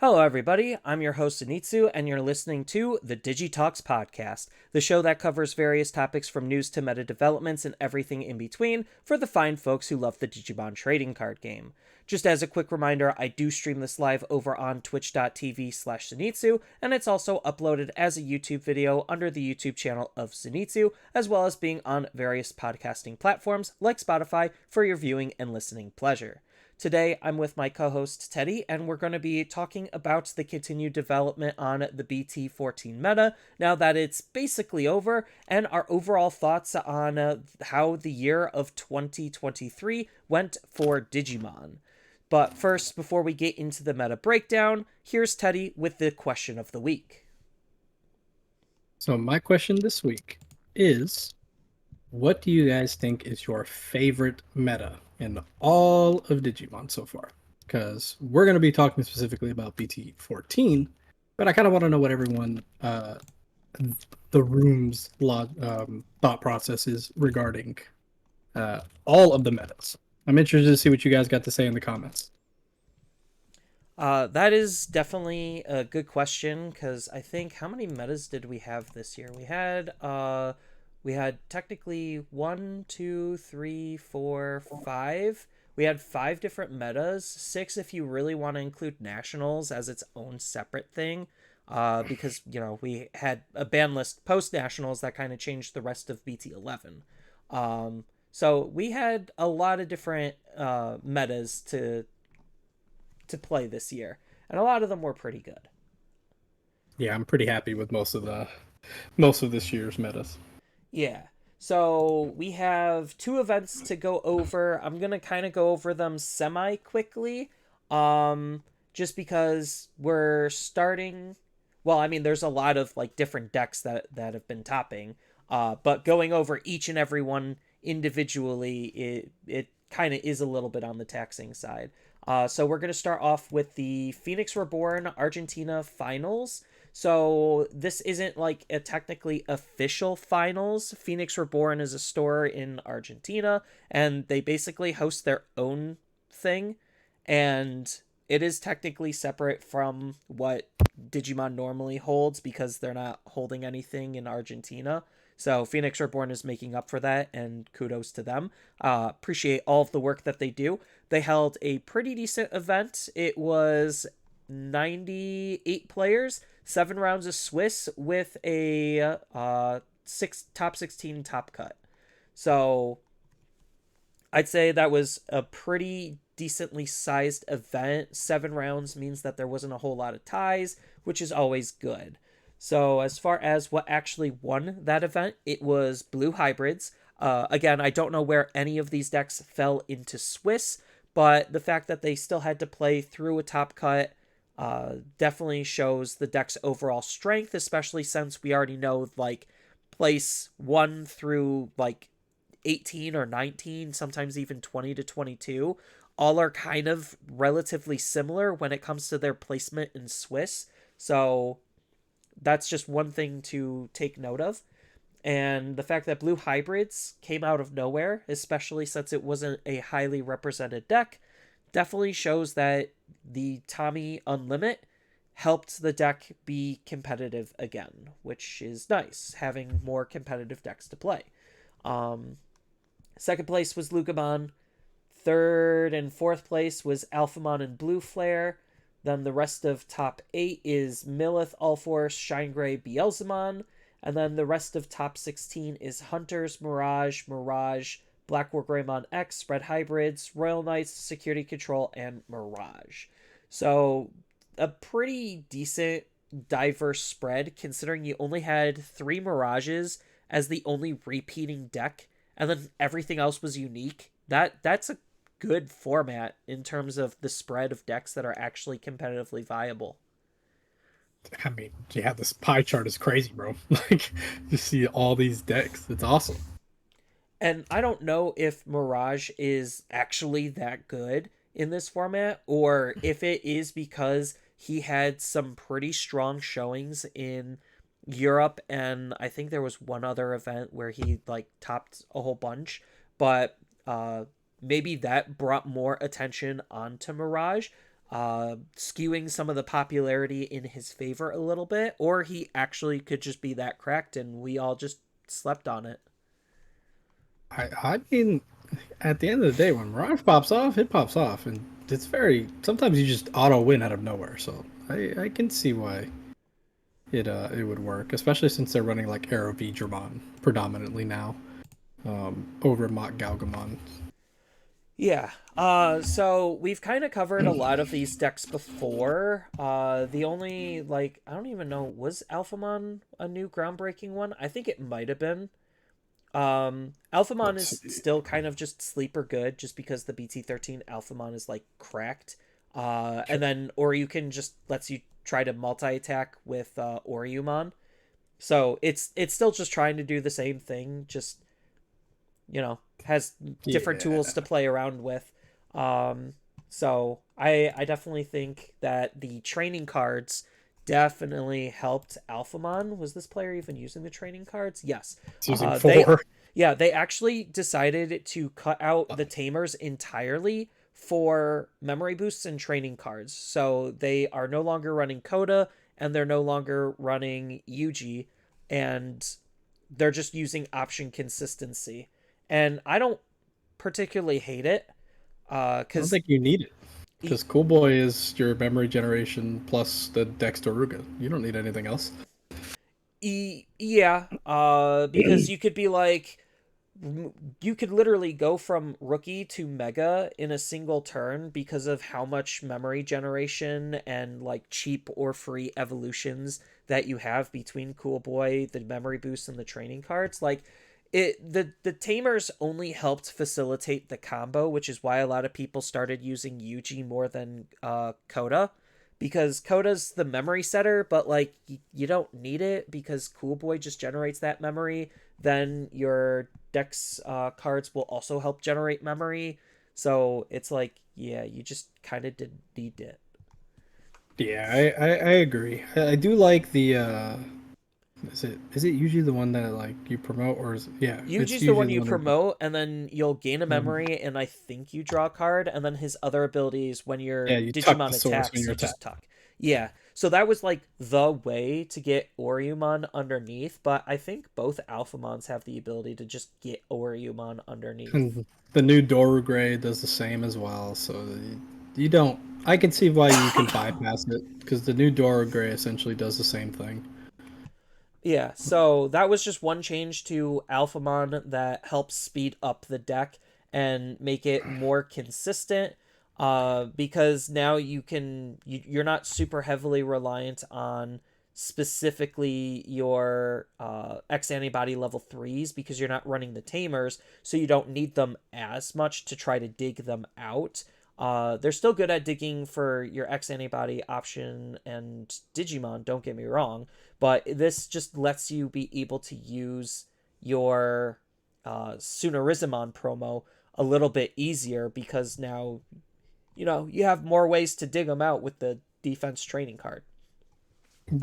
Hello, everybody. I'm your host, Anitsu, and you're listening to the Digi Talks podcast, the show that covers various topics from news to meta developments and everything in between for the fine folks who love the Digimon trading card game. Just as a quick reminder, I do stream this live over on twitch.tv/Zenitsu, and it's also uploaded as a YouTube video under the YouTube channel of Zenitsu, as well as being on various podcasting platforms like Spotify for your viewing and listening pleasure. Today, I'm with my co-host Teddy, and we're going to be talking about the continued development on the BT14 meta, now that it's basically over, and our overall thoughts on how the year of 2023 went for Digimon. But first, before we get into the meta breakdown, here's Teddy with the question of the week. So my question this week is, what do you guys think is your favorite meta in all of Digimon so far? Because we're going to be talking specifically about BT14, but I kind of want to know what everyone, the room's thought process is regarding all of the metas. I'm interested to see what you guys got to say in the comments. That is definitely a good question, because I think, how many metas did we have this year? We had technically one, two, three, four, five. We had five different metas, six if you really want to include nationals as its own separate thing. Because we had a ban list post nationals that kind of changed the rest of BT11. So we had a lot of different metas to play this year, and a lot of them were pretty good. Yeah, I'm pretty happy with most of this year's metas. Yeah. So we have two events to go over. I'm gonna kind of go over them semi quickly, just because we're starting. Well, I mean, there's a lot of like different decks that have been topping, but going over each and every one individually, it kind of is a little bit on the taxing side. So we're gonna start off with the Phoenix Reborn Argentina finals. So this isn't like a technically official finals. Phoenix Reborn is a store in Argentina, and they basically host their own thing, and it is technically separate from what Digimon normally holds because they're not holding anything in Argentina. So Phoenix Reborn is making up for that, and kudos to them. Appreciate all of the work that they do. They held a pretty decent event. It was 98 players, 7 rounds of Swiss with a top 16 top cut. So I'd say that was a pretty decently sized event. 7 rounds means that there wasn't a whole lot of ties, which is always good. So as far as what actually won that event, it was Blue Hybrids. Again, I don't know where any of these decks fell into Swiss, but the fact that they still had to play through a top cut definitely shows the deck's overall strength, especially since we already know like place 1 through like 18 or 19, sometimes even 20 to 22, all are kind of relatively similar when it comes to their placement in Swiss. So that's just one thing to take note of. And the fact that Blue Hybrids came out of nowhere, especially since it wasn't a highly represented deck, definitely shows that the Tommy Unlimit helped the deck be competitive again, which is nice, having more competitive decks to play. Second place was Lugamon. Third and fourth place was Alphamon and Blue Flare. Then the rest of top 8 is Millith, Allforce, Shine Beelzemon. And then the rest of top 16 is Hunters, Mirage, Black War Greymon X, Red Hybrids, Royal Knights, Security Control, and Mirage. So a pretty decent diverse spread, considering you only had 3 Mirages as the only repeating deck, and then everything else was unique. That's a good format in terms of the spread of decks that are actually competitively viable. I mean, yeah, this pie chart is crazy, bro. Like, you see all these decks. It's awesome. And I don't know if Mirage is actually that good in this format, or if it is because he had some pretty strong showings in Europe, and I think there was one other event where he like topped a whole bunch, but maybe that brought more attention onto Mirage. skewing some of the popularity in his favor a little bit, or he actually could just be that cracked and we all just slept on it. I mean, at the end of the day, when Mirage pops off, it pops off, and it's very. Sometimes you just auto win out of nowhere. So I can see why it would work, especially since they're running like Arrow V Dramon predominantly now, over Mott Galgamon. Yeah. So we've kind of covered a lot of these decks before. The only like I don't even know, was Alphamon a new groundbreaking one? I think it might have been. Alphamon Let's is see. still kind of just sleeper good, just because the BT13 Alphamon is like cracked. And Sure. then or you can just lets you try to multi attack with Oriumon. So it's still just trying to do the same thing, just has different tools Yeah. to play around with. Um, so I definitely think that the training cards definitely helped Alphamon. Was this player even using the training cards? Yes. It's using They 4. yeah, they actually decided to cut out the tamers entirely for memory boosts and training cards. So they are no longer running Coda and they're no longer running Yuji, and they're just using option consistency. And I don't particularly hate it I don't because think you need it. Because Cool Boy is your memory generation plus the Dexteruga. You don't need anything else. yeah, because you could be like, you could literally go from rookie to mega in a single turn because of how much memory generation and like cheap or free evolutions that you have between Cool Boy, the memory boost, and the training cards. Like the tamers only helped facilitate the combo, which is why a lot of people started using Yuji more than Coda, because Coda's the memory setter, but like you don't need it because Cool Boy just generates that memory. Then your Dex cards will also help generate memory. So it's like, yeah, you just kind of didn't need it. Yeah, I agree. I do like the is it usually the one that like you promote, or is yeah, it's Yuji's the usually one the you one that promote, and then you'll gain a um, memory, and I think you draw a card, and then his other abilities, when yeah, your you tuck the Digimon source when attacks, you're you attacked. just tuck. Yeah, so that was like the way to get Oriumon underneath, but I think both Alphamons have the ability to just get Oriumon underneath. And the new Doru Gray does the same as well, so you don't. I can see why you can bypass it because the new Doru Gray essentially does the same thing. Yeah, so that was just one change to Alphamon that helps speed up the deck and make it more consistent. Because now you're not super heavily reliant on specifically your X antibody level threes because you're not running the tamers, so you don't need them as much to try to dig them out. They're still good at digging for your X antibody option and Digimon, don't get me wrong, but this just lets you be able to use your Sunarizamon promo a little bit easier because now you have more ways to dig them out with the defense training card.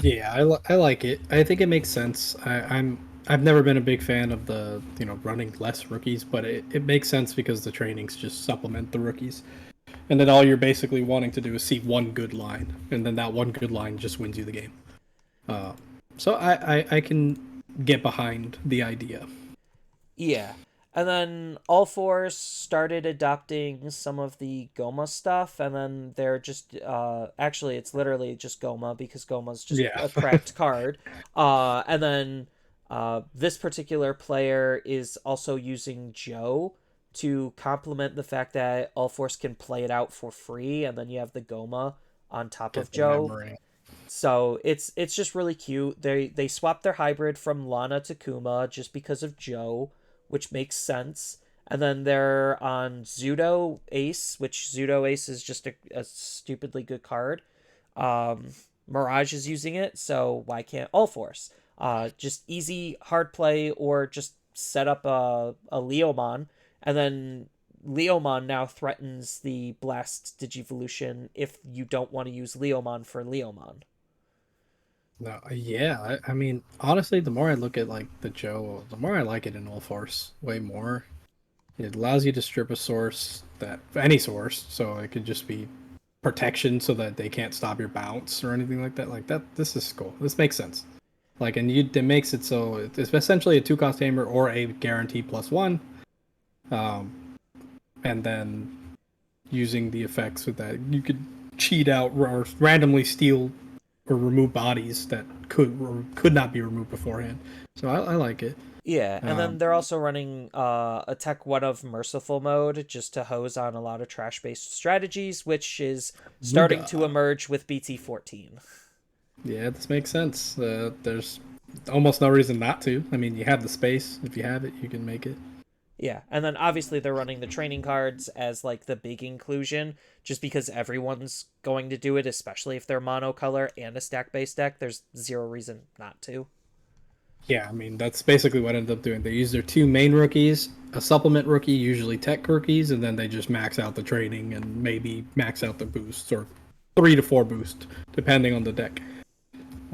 Yeah, I like it. I think it makes sense. I've never been a big fan of the running less rookies, but it makes sense because the trainings just supplement the rookies, and then all you're basically wanting to do is see one good line, and then that one good line just wins you the game. Uh, so I can get behind the idea. Yeah. And then All Fours started adopting some of the Goma stuff, and then they're just actually it's literally just Goma because Goma's just Yeah. a cracked card. And then this particular player is also using Joe to complement the fact that All Fours can play it out for free, and then you have the Goma on top of Get the Joe. memory. So it's just really cute. They swapped their hybrid from Lana to Kuma just because of Joe, which makes sense. And then they're on Zudo Ace, which Zudo Ace is just a stupidly good card. Um, Mirage is using it, so why can't All Force? Just easy hard play, or just set up a Leomon, and then Leomon now threatens the Blast Digivolution if you don't want to use Leomon for Leomon. No, yeah. I mean, honestly, the more I look at like the Joe, the more I like it in All Force. Way more. It allows you to strip a source that any source, so it could just be protection so that they can't stop your bounce or anything like that. Like that, this is cool. This makes sense. Like, and it makes it so it's essentially a 2 cost hammer or a guarantee +1. And then using the effects with that, you could cheat out or randomly steal or remove bodies that could or could not be removed beforehand. So I like it. Yeah, and then Um, they're also running a Tech 1 of Merciful mode just to hose on a lot of trash based strategies, which is starting to Ruga. emerge with BT14. Yeah, this makes sense. There's almost no reason not to. I mean, you have the space. If you have it, you can make it. Yeah, and then obviously they're running the training cards as like the big inclusion, just because everyone's going to do it, especially if they're monocolor and a stack based deck. There's zero reason not to. Yeah, I mean, that's basically what I ended up doing. They use their 2 main rookies, a supplement rookie, usually tech rookies, and then they just max out the training and maybe max out the boosts or 3 to 4 boosts, depending on the deck.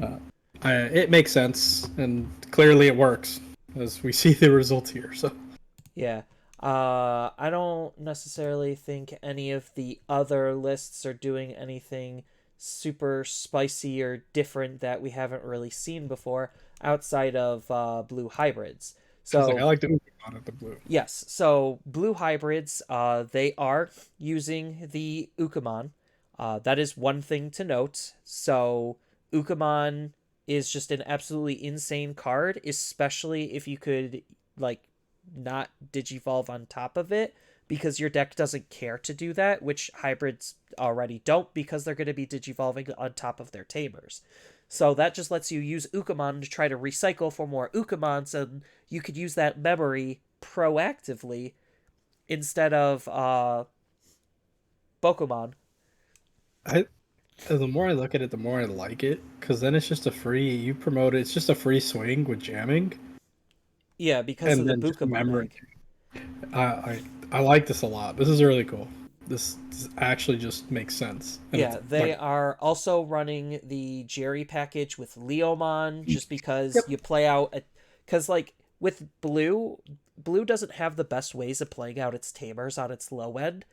Uh, it makes sense, and clearly it works, as we see the results here. So Yeah. I don't necessarily think any of the other lists are doing anything super spicy or different that we haven't really seen before outside of blue hybrids. I was like, I So like the out of the blue. yes, so blue hybrids, they are using the Ukamon. That is one thing to note. So Ukamon is just an absolutely insane card, especially if you could like not digivolve on top of it, because your deck doesn't care to do that, which hybrids already don't because they're going to be digivolving on top of their tamers. So that just lets you use Ukamon to try to recycle for more Ukamons, and you could use that memory proactively instead of Bokomon. I The more I look at it, the more I like it, because then it's just a free. You promote it. It's just a free swing with jamming, Yeah, because of and the then just Bukamon memory. egg. I I, I like this a lot. This is really cool. This actually just makes sense, and it's Yeah, like they are also running the Jerry package with Leomon just because yep. you play out a, because like with blue doesn't have the best ways of playing out its tamers on its low end.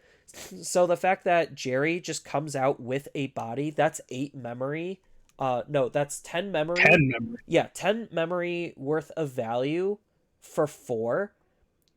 So the fact that Jerry just comes out with a body, that's 8 memory. No, that's 10 memory. 10 memory. Yeah, 10 memory worth of value for 4.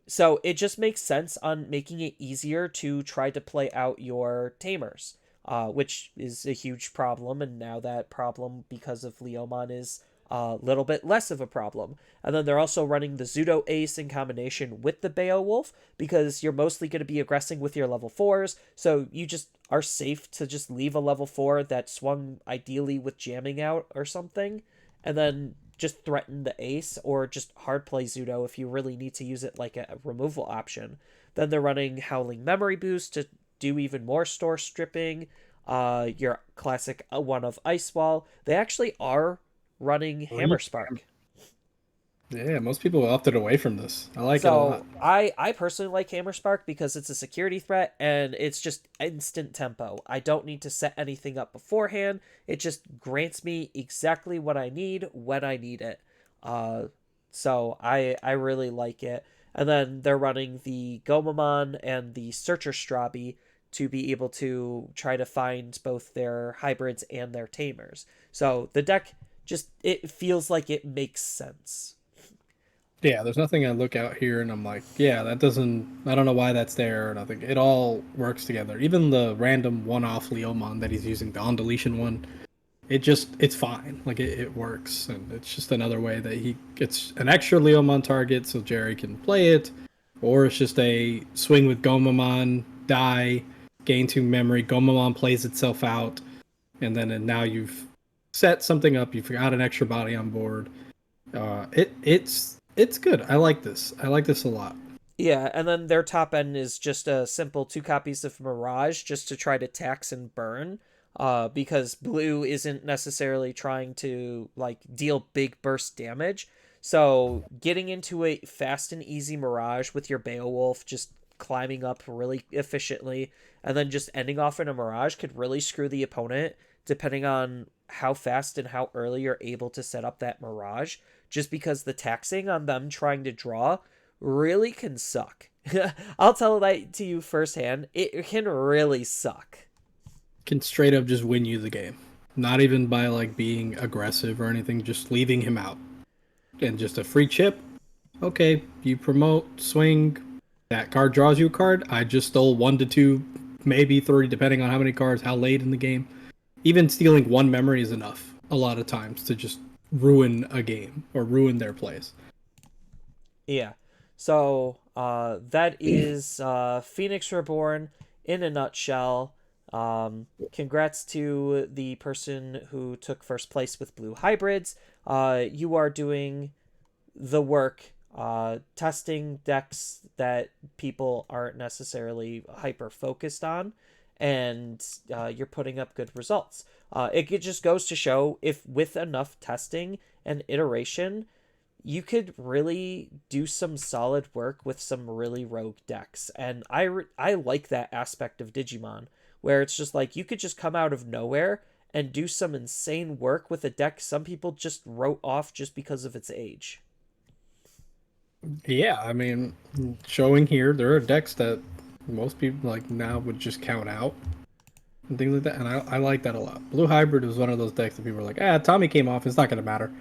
So it just makes sense on making it easier to try to play out your tamers, which is a huge problem. And now that problem, because of Leomon, is a little bit less of a problem. And then they're also running the Zudo Ace in combination with the Beowulf because you're mostly going to be aggressing with your level 4s. So you just are safe to just leave a level 4 that swung ideally with jamming out or something. And then just threaten the ace or just hard play Zudo if you really need to use it like a removal option. Then they're running Howling Memory Boost to do even more store stripping. Your classic one of Ice Wall. They actually are running Hammer Spark. Yeah, most people opted away from this. I like it a lot. So I personally like Hammer Spark because it's a security threat and it's just instant tempo. I don't need to set anything up beforehand. It just grants me exactly what I need when I need it. Uh, so I really like it. And then they're running the Gomamon and the Searcher Strabi to be able to try to find both their hybrids and their tamers. So the deck just it feels like it makes sense. Yeah, there's nothing I look out here and I'm like, yeah, that doesn't. I don't know why that's there or nothing. It all works together. Even the random one-off Leomon that he's using, the on deletion one, it's fine. Like it works, and it's just another way that he gets an extra Leomon target so Jerry can play it, or it's just a swing with Gomamon, die, gain 2 memory. Gomamon plays itself out, and now you've set something up. You've got an extra body on board. It's good. I like this. I like this a lot. Yeah, and then their top end is just a simple 2 copies of Mirage just to try to tax and burn. Because blue isn't necessarily trying to like deal big burst damage. So getting into a fast and easy Mirage with your Beowulf just climbing up really efficiently and then just ending off in a Mirage could really screw the opponent depending on how fast and how early you're able to set up that Mirage. Just because the taxing on them trying to draw really can suck. I'll tell that to you firsthand. It can really suck. can straight up just win you the game. Not even by like being aggressive or anything, just leaving him out. And just a free chip. Okay, you promote, swing, that card draws you a card. I just stole 1 to 2, maybe 3, depending on how many cards, how late in the game. Even stealing one memory is enough a lot of times to just ruin a game or ruin their plays. Yeah. So that is Phoenix Reborn in a nutshell. Congrats to the person who took first place with Blue Hybrids. You are doing the work, testing decks that people aren't necessarily hyper focused on, and you're putting up good results. It just goes to show if with enough testing and iteration, you could really do some solid work with some really rogue decks. And I like that aspect of Digimon, where it's just like you could just come out of nowhere and do some insane work with a deck some people just wrote off just because of its age. Yeah, I mean, showing here, there are decks that most people like now would just count out and things like that, and I like that a lot. Blue Hybrid was one of those decks that people were like, Tommy came off, it's not going to matter.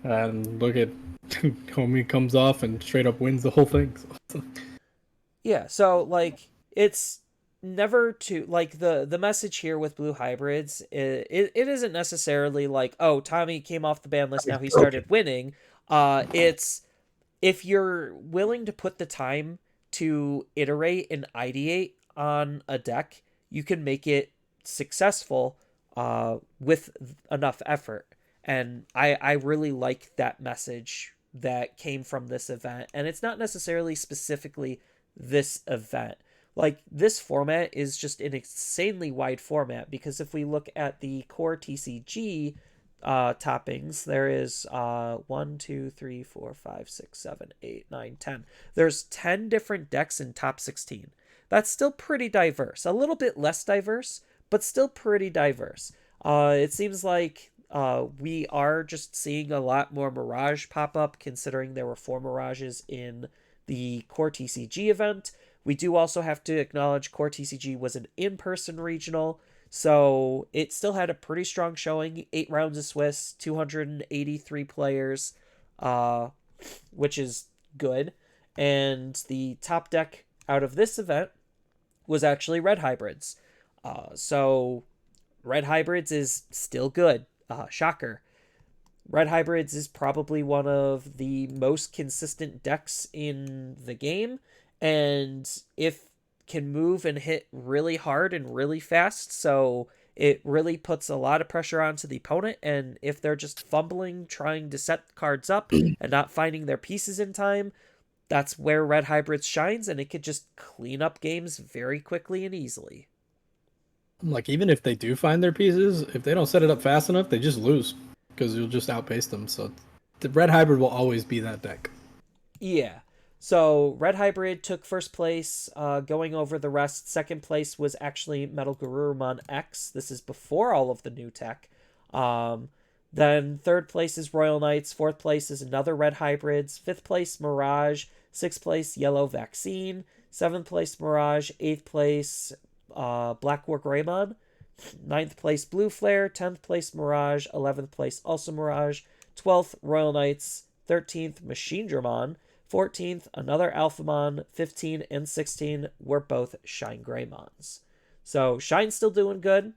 And look at Homie comes off and straight up wins the whole thing. So. Yeah, so like it's never to like the message here with Blue Hybrids, it isn't necessarily like, oh, Tommy came off the ban list, now he started winning. It's if you're willing to put the time to iterate and ideate on a deck, you can make it successful with enough effort. And I really like that message that came from this event. And it's not necessarily specifically this event. Like, this format is just an insanely wide format because if we look at the core TCG toppings, there is 1, 2, 3, 4, 5, 6, 7, 8, 9, 10. There's 10 different decks in top 16. That's still pretty diverse. A little bit less diverse, but still pretty diverse. It seems like we are just seeing a lot more Mirage pop up, considering there were 4 Mirages in the Core TCG event. We do also have to acknowledge Core TCG was an in-person regional, so it still had a pretty strong showing. 8 rounds of Swiss, 283 players, uh, which is good. And the top deck out of this event was actually Red Hybrids. So Red Hybrids is still good. Shocker. Red Hybrids is probably one of the most consistent decks in the game, and if can move and hit really hard and really fast, so it really puts a lot of pressure onto the opponent, and if they're just fumbling trying to set cards up and not finding their pieces in time, that's where Red Hybrids shines, and it could just clean up games very quickly and easily. Like, even if they do find their pieces, if they don't set it up fast enough, they just lose because you'll just outpace them. So the Red Hybrid will always be that deck. Yeah. So Red Hybrid took first place, going over the rest. Second place was actually Metal Garurumon X. This is before all of the new tech. Um, then third place is Royal Knights. Fourth place is another Red Hybrids. Fifth place Mirage. Sixth place Yellow Vaccine. Seventh place Mirage. Eighth place Black War Greymon. Ninth place Blue Flare. 10th place Mirage. 11th place also Mirage. 12th Royal Knights. 13th Machine Dramon. 14th, another Alphamon. 15 and 16 were both Shine Greymons. So Shine's still doing good.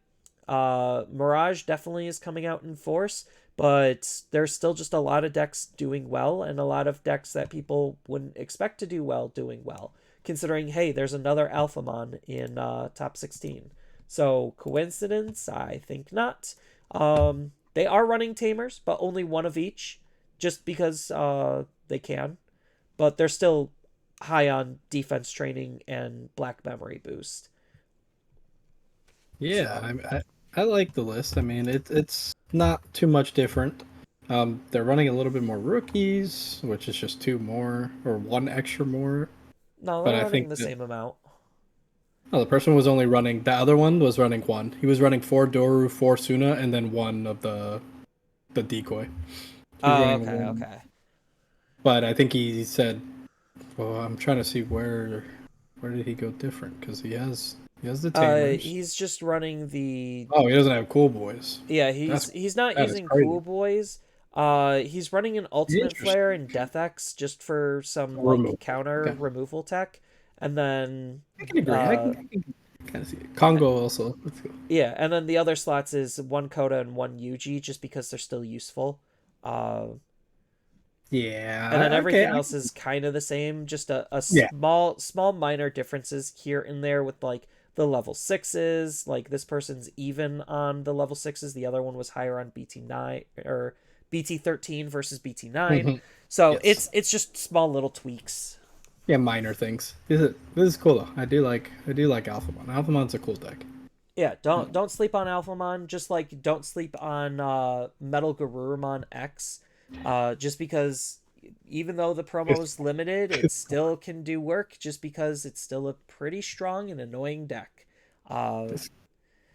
Mirage definitely is coming out in force, but there's still just a lot of decks doing well and a lot of decks that people wouldn't expect to do well doing well, considering, hey, there's another Alphamon in top 16. So coincidence? I think not. They are running Tamers, but only one of each, just because they can, but they're still high on defense training and black memory boost. Yeah, So I like the list. I mean, it's not too much different. They're running a little bit more rookies, which is just 2 more or 1 extra more. no, But they're I running think the that same amount. the person was only running. The other one was running 1. He was running 4 Doru, 4 Suna, and then 1 of the decoy. He was Oh, running okay, 1. okay. But I think he said, "Well, I'm trying to see where did he go different because he has." He has the tamers. He's just running the Oh, he doesn't have cool boys. yeah, That's he's not that is using crazy. Cool Boys. He's running an Ultimate Flare Interesting. and Death X just for some like Removal. counter Okay. removal tech, and then I can agree. uh I can kind of see it. Congo also. Let's go. yeah, and then the other slots is one Coda and one Yuji just because they're still useful. Uh, and then Yeah. Okay. everything else is kind of the same, just a Yeah. small minor differences here and there with like the level sixes. Like this person's even on the level sixes, the other one was higher on BT9 or BT13 versus BT9. Mhm. So Yes. it's just small little tweaks. Yeah. Minor things. This is cool though. I do like Alphamon. Alphamon's a cool deck. Yeah, don't sleep on Alphamon. Just like don't sleep on Metal Garurumon X. Just because even though the promo It's, is limited, it still can do work. Just because it's still a pretty strong and annoying deck. Uh, this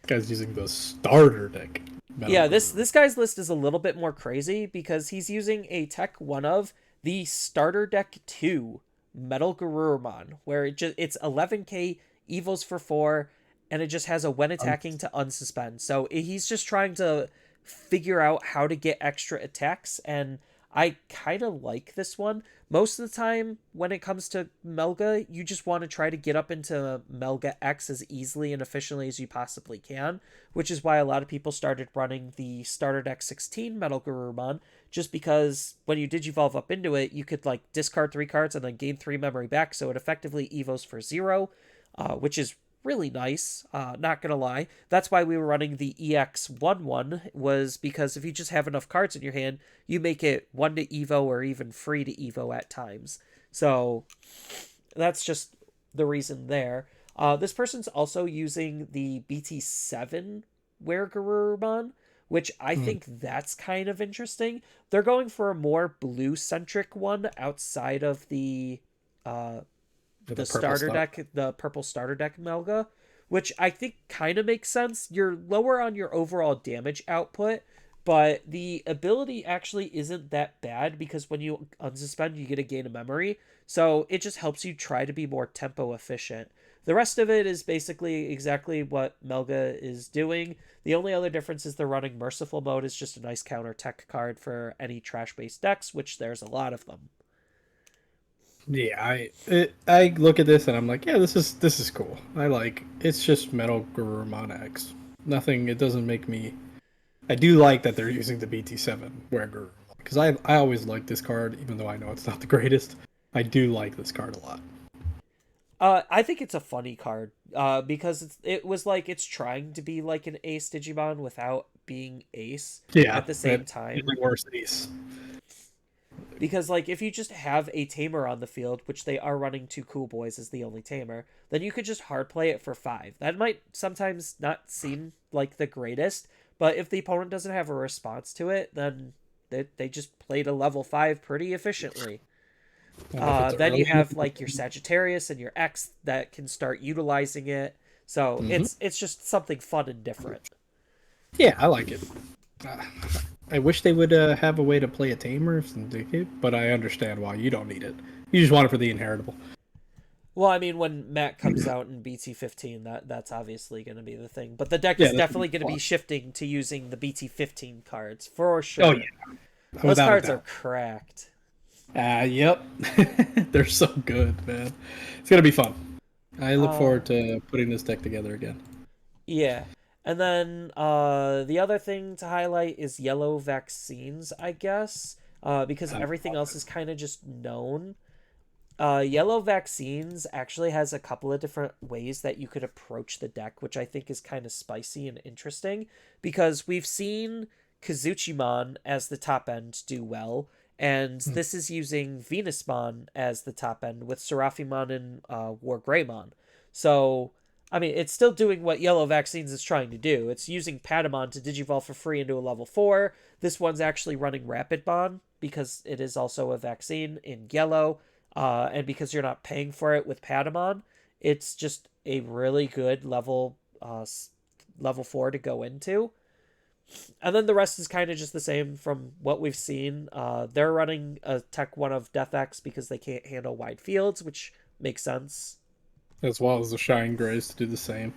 guy's using the starter deck. Metal yeah, this Guru. this guy's list is a little bit more crazy because he's using a tech one of the starter deck two Metal Garurumon, where it's 11k evos for 4, and it just has a when Um, attacking to unsuspend. So he's just trying to figure out how to get extra attacks, and I kind of like this one. Most of the time, when it comes to Melga, you just want to try to get up into Melga X as easily and efficiently as you possibly can, which is why a lot of people started running the starter deck 16 Metal Garurumon, just because when you digivolve up into it, you could like discard 3 cards and then gain 3 memory back, so it effectively evos for 0, which is really nice. Not gonna lie, that's why we were running the EX11, was because if you just have enough cards in your hand, you make it 1 to Evo or even free to Evo at times. So that's just the reason there. This person's also using the BT7 Weregarurumon, which I mm, think that's kind of interesting. They're going for a more blue centric one outside of uh, with the the purple starter stuff. deck, the purple starter deck Melga, which I think kind of makes sense. You're lower on your overall damage output, but the ability actually isn't that bad because when you unsuspend, you get a gain of memory. So it just helps you try to be more tempo efficient. The rest of it is basically exactly what Melga is doing. The only other difference is they're running Merciful Mode is just a nice counter tech card for any trash based decks, which there's a lot of them. Yeah, I look at this and I'm like, yeah, this is cool. I like it's just Metal Gurumon X. Nothing. It doesn't make me. I do like that they're using the BT7 Where Gurumon because I always like this card even though I know it's not the greatest. I do like this card a lot. I think it's a funny card. Because it was like it's trying to be like an Ace Digimon without being Ace Yeah, at the same but time. usually worse Ace. Because like if you just have a tamer on the field, which they are running 2 Cool Boys as the only tamer, then you could just hard play it for 5. That might sometimes not seem like the greatest, but if the opponent doesn't have a response to it, then they just played a level 5 pretty efficiently. And if it's Then early, you have like your Sagittarius and your X that can start utilizing it. So hmm it's just something fun and different. yeah, I like it. Uh, I wish they would have a way to play a tamer, but I understand why you don't need it. You just want it for the inheritable. Well, I mean, when Matt comes out in BT15, that's obviously going to be the thing. But the deck Yeah, is that's gonna definitely be going to be fun. shifting to using the BT15 cards for Oh sure. yeah, Those without a cards are doubt. cracked. Yep. They're so good, man. It's gonna be fun. I look Uh, forward to putting this deck together again. yeah. And then the other thing to highlight is yellow vaccines, I guess, because I everything love else it. is kind of just known. Yellow vaccines actually has a couple of different ways that you could approach the deck, which I think is kind of spicy and interesting because we've seen Kazuchimon as the top end do well, and Hmm. this is using Venusmon as the top end with Serafimon and War Greymon. So, I mean, it's still doing what Yellow Vaccines is trying to do. It's using Patamon to Digivolve for free into a level 4. This one's actually running Rapidmon because it is also a vaccine in yellow, and because you're not paying for it with Patamon, it's just a really good level 4 to go into. And then the rest is kind of just the same from what we've seen. They're running a tech one of Death X because they can't handle wide fields, which makes sense. as well as the Shine Grays to do the same.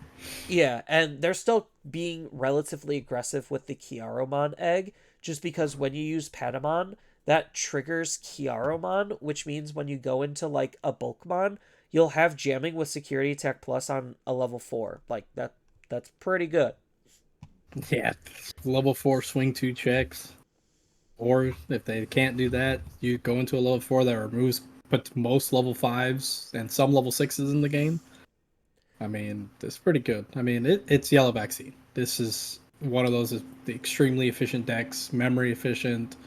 Yeah, and they're still being relatively aggressive with the Kiaromon egg, just because when you use Patamon, that triggers Kiaromon, which means when you go into like a Bulkmon, you'll have jamming with Security Attack Plus on a level 4. Like that's pretty good. Yeah, level 4 swing 2 checks. Or if they can't do that, you go into a level 4 that removes but most level 5s and some level 6s in the game. I mean, it's pretty good. I mean, it's Yellow Vaccine. This is one of those extremely efficient decks, memory efficient,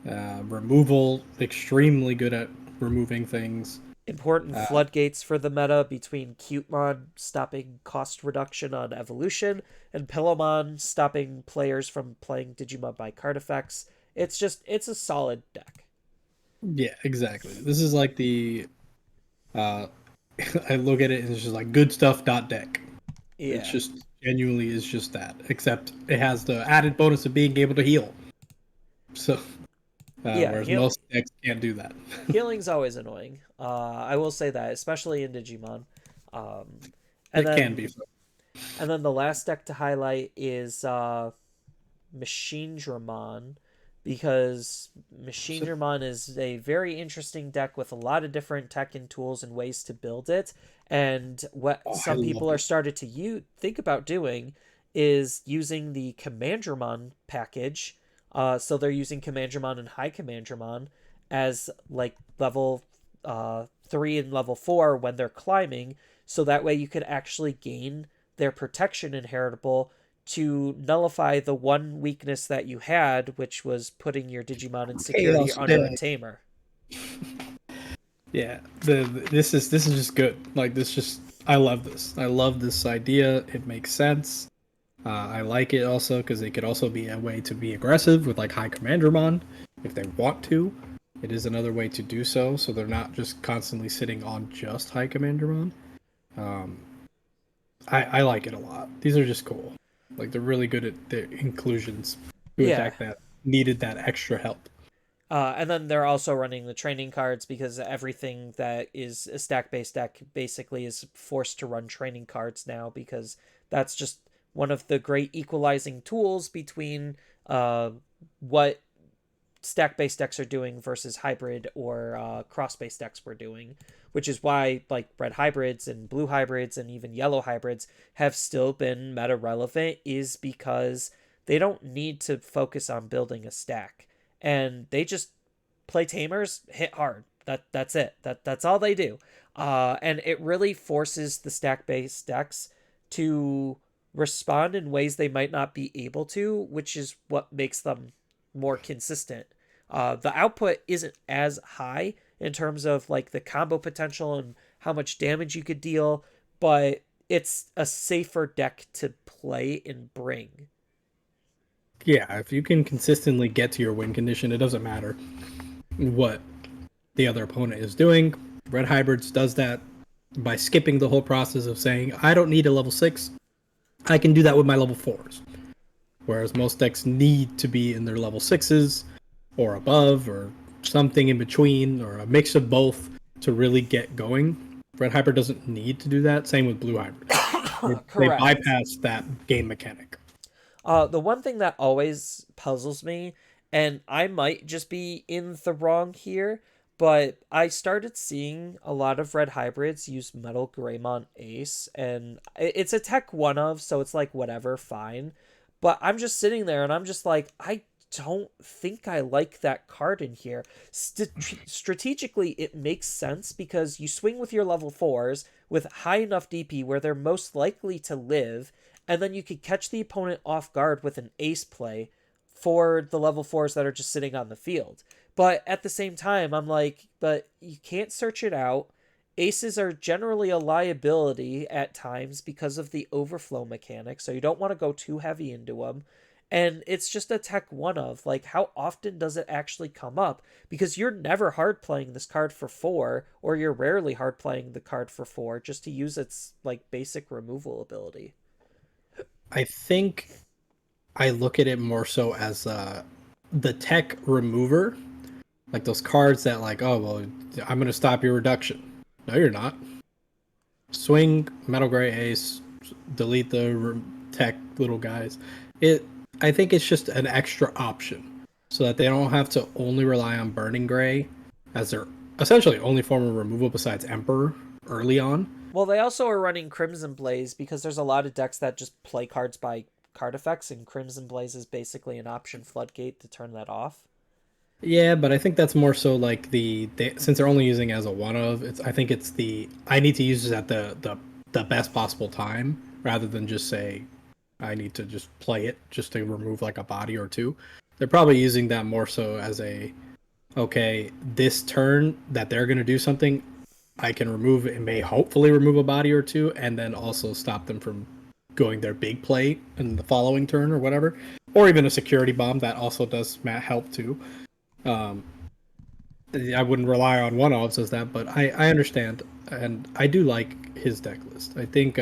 removal, extremely good at removing things. Important Uh, floodgates for the meta between Cutemon stopping cost reduction on evolution and Pillowmon stopping players from playing Digimon by card effects. It's a solid deck. yeah, exactly. This is like the uh, I look at it and it's just like good stuff dot deck. It's Yeah. just genuinely is just that, except it has the added bonus of being able to heal. So, Yeah, whereas most decks can't do that. healing's always annoying. I will say that, especially in Digimon. Um, and It can be then fun. and then the last deck to highlight is Machine Dramon, because Machine So, Dramon is a very interesting deck with a lot of different tech and tools and ways to build it. And what oh, I some love people are this. started to think about doing is using the Commandramon package. So they're using Commandramon and High Commandramon as like level 3 and level 4 when they're climbing. So that way you could actually gain their protection inheritable to nullify the one weakness that you had, which was putting your Digimon in security Chaos under a deck. tamer. Yeah, this is just good. Like this, just I love this. I love this idea. It makes sense. I like it also because it could also be a way to be aggressive with like High Commandramon if they want to. It is another way to do so, so they're not just constantly sitting on just High Commandramon. Um, I like it a lot. These are just cool. Like they're really good at their inclusions to a Yeah. deck that needed that extra help. And then they're also running the training cards because everything that is a stack based deck basically is forced to run training cards now, because that's just one of the great equalizing tools between what stack based decks are doing versus hybrid or cross based decks we're doing, which is why like red hybrids and blue hybrids and even yellow hybrids have still been meta relevant, is because they don't need to focus on building a stack, and they just play tamers, hit hard. That's it. That's all they do. And it really forces the stack based decks to respond in ways they might not be able to, which is what makes them more consistent. The output isn't as high in terms of like the combo potential and how much damage you could deal, but it's a safer deck to play and bring. Yeah, if you can consistently get to your win condition, it doesn't matter what the other opponent is doing. Red Hybrids does that by skipping the whole process of saying, I don't need a level 6. I can do that with my level 4s. Whereas most decks need to be in their level 6s or above or something in between or a mix of both to really get going. Red Hybrid doesn't need to do that. Same with Blue Hybrid. They Correct. bypass that game mechanic. The one thing that always puzzles me, and I might just be in the wrong here, but I started seeing a lot of red hybrids use Metal Greymon Ace, and it's a tech one of, so it's like whatever, fine. But I'm just sitting there and I'm just like, I don't think I like that card in here. Strategically, it makes sense because you swing with your level 4s with high enough DP where they're most likely to live, and then you could catch the opponent off guard with an ace play for the level 4s that are just sitting on the field. But at the same time, I'm like, but you can't search it out. Aces are generally a liability at times because of the overflow mechanic, so you don't want to go too heavy into them. And it's just a tech one of, like, how often does it actually come up? Because you're never hard playing this card for 4, or you're rarely hard playing the card for 4 just to use its like basic removal ability. I think I look at it more so as the tech remover, like those cards that like, oh well, I'm gonna stop your reduction. No, you're not. swing Metal Gray Ace, delete the tech little guys. It I think it's just an extra option so that they don't have to only rely on Burning Gray as their essentially only form of removal besides Emperor early on. Well, they also are running Crimson Blaze because there's a lot of decks that just play cards by card effects, and Crimson Blaze is basically an option floodgate to turn that off. Yeah, but I think that's more so like since they're only using it as a one of. It's I think it's the I need to use this at the best possible time rather than just say I need to just play it just to remove like a body or two. They're probably using that more so as a okay, this turn that they're gonna do something, I can remove it and may hopefully remove a body or two, and then also stop them from going their big play in the following turn or whatever, or even a security bomb that also does help too. Um, I wouldn't rely on one offs as that, but I understand and I do like his deck list. I think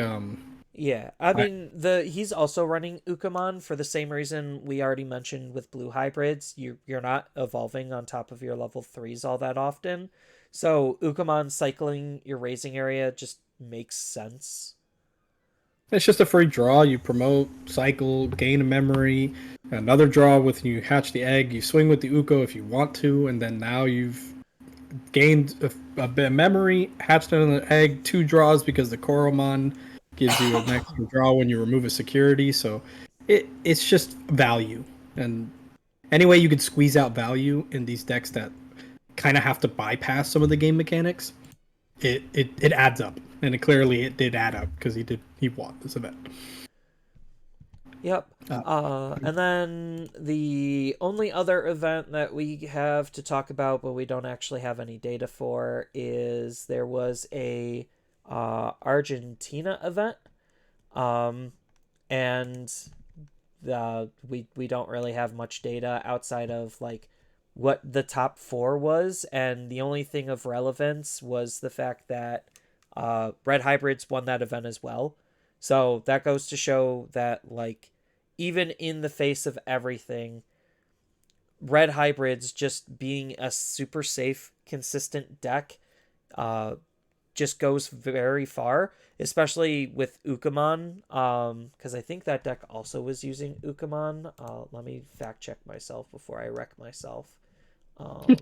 Yeah, I I mean the he's also running Ukamon for the same reason we already mentioned with blue hybrids. You're not evolving on top of your level threes all that often, so Ukamon cycling your raising area just makes sense. it's just a free draw. You promote, cycle, gain a memory, another draw with you hatch the egg. You swing with the Uko if you want to, and then now you've gained a bit of memory, hatched another egg, two draws because the Koromon gives you an extra draw when you remove a security. So it's just value, and any way you could squeeze out value in these decks that kind of have to bypass some of the game mechanics, it adds up, and it did add up because he won this event. Yep. Uh, And then the only other event that we have to talk about, but we don't actually have any data for, is there was a Argentina event, um, and we don't really have much data outside of like what the top four was, and the only thing of relevance was the fact that Red Hybrids won that event as well. So that goes to show that like even in the face of everything, Red Hybrids just being a super safe, consistent deck uh, just goes very far, especially with Ukamon. Because I think that deck also was using Ukamon. Let me fact check myself before I wreck myself. Um,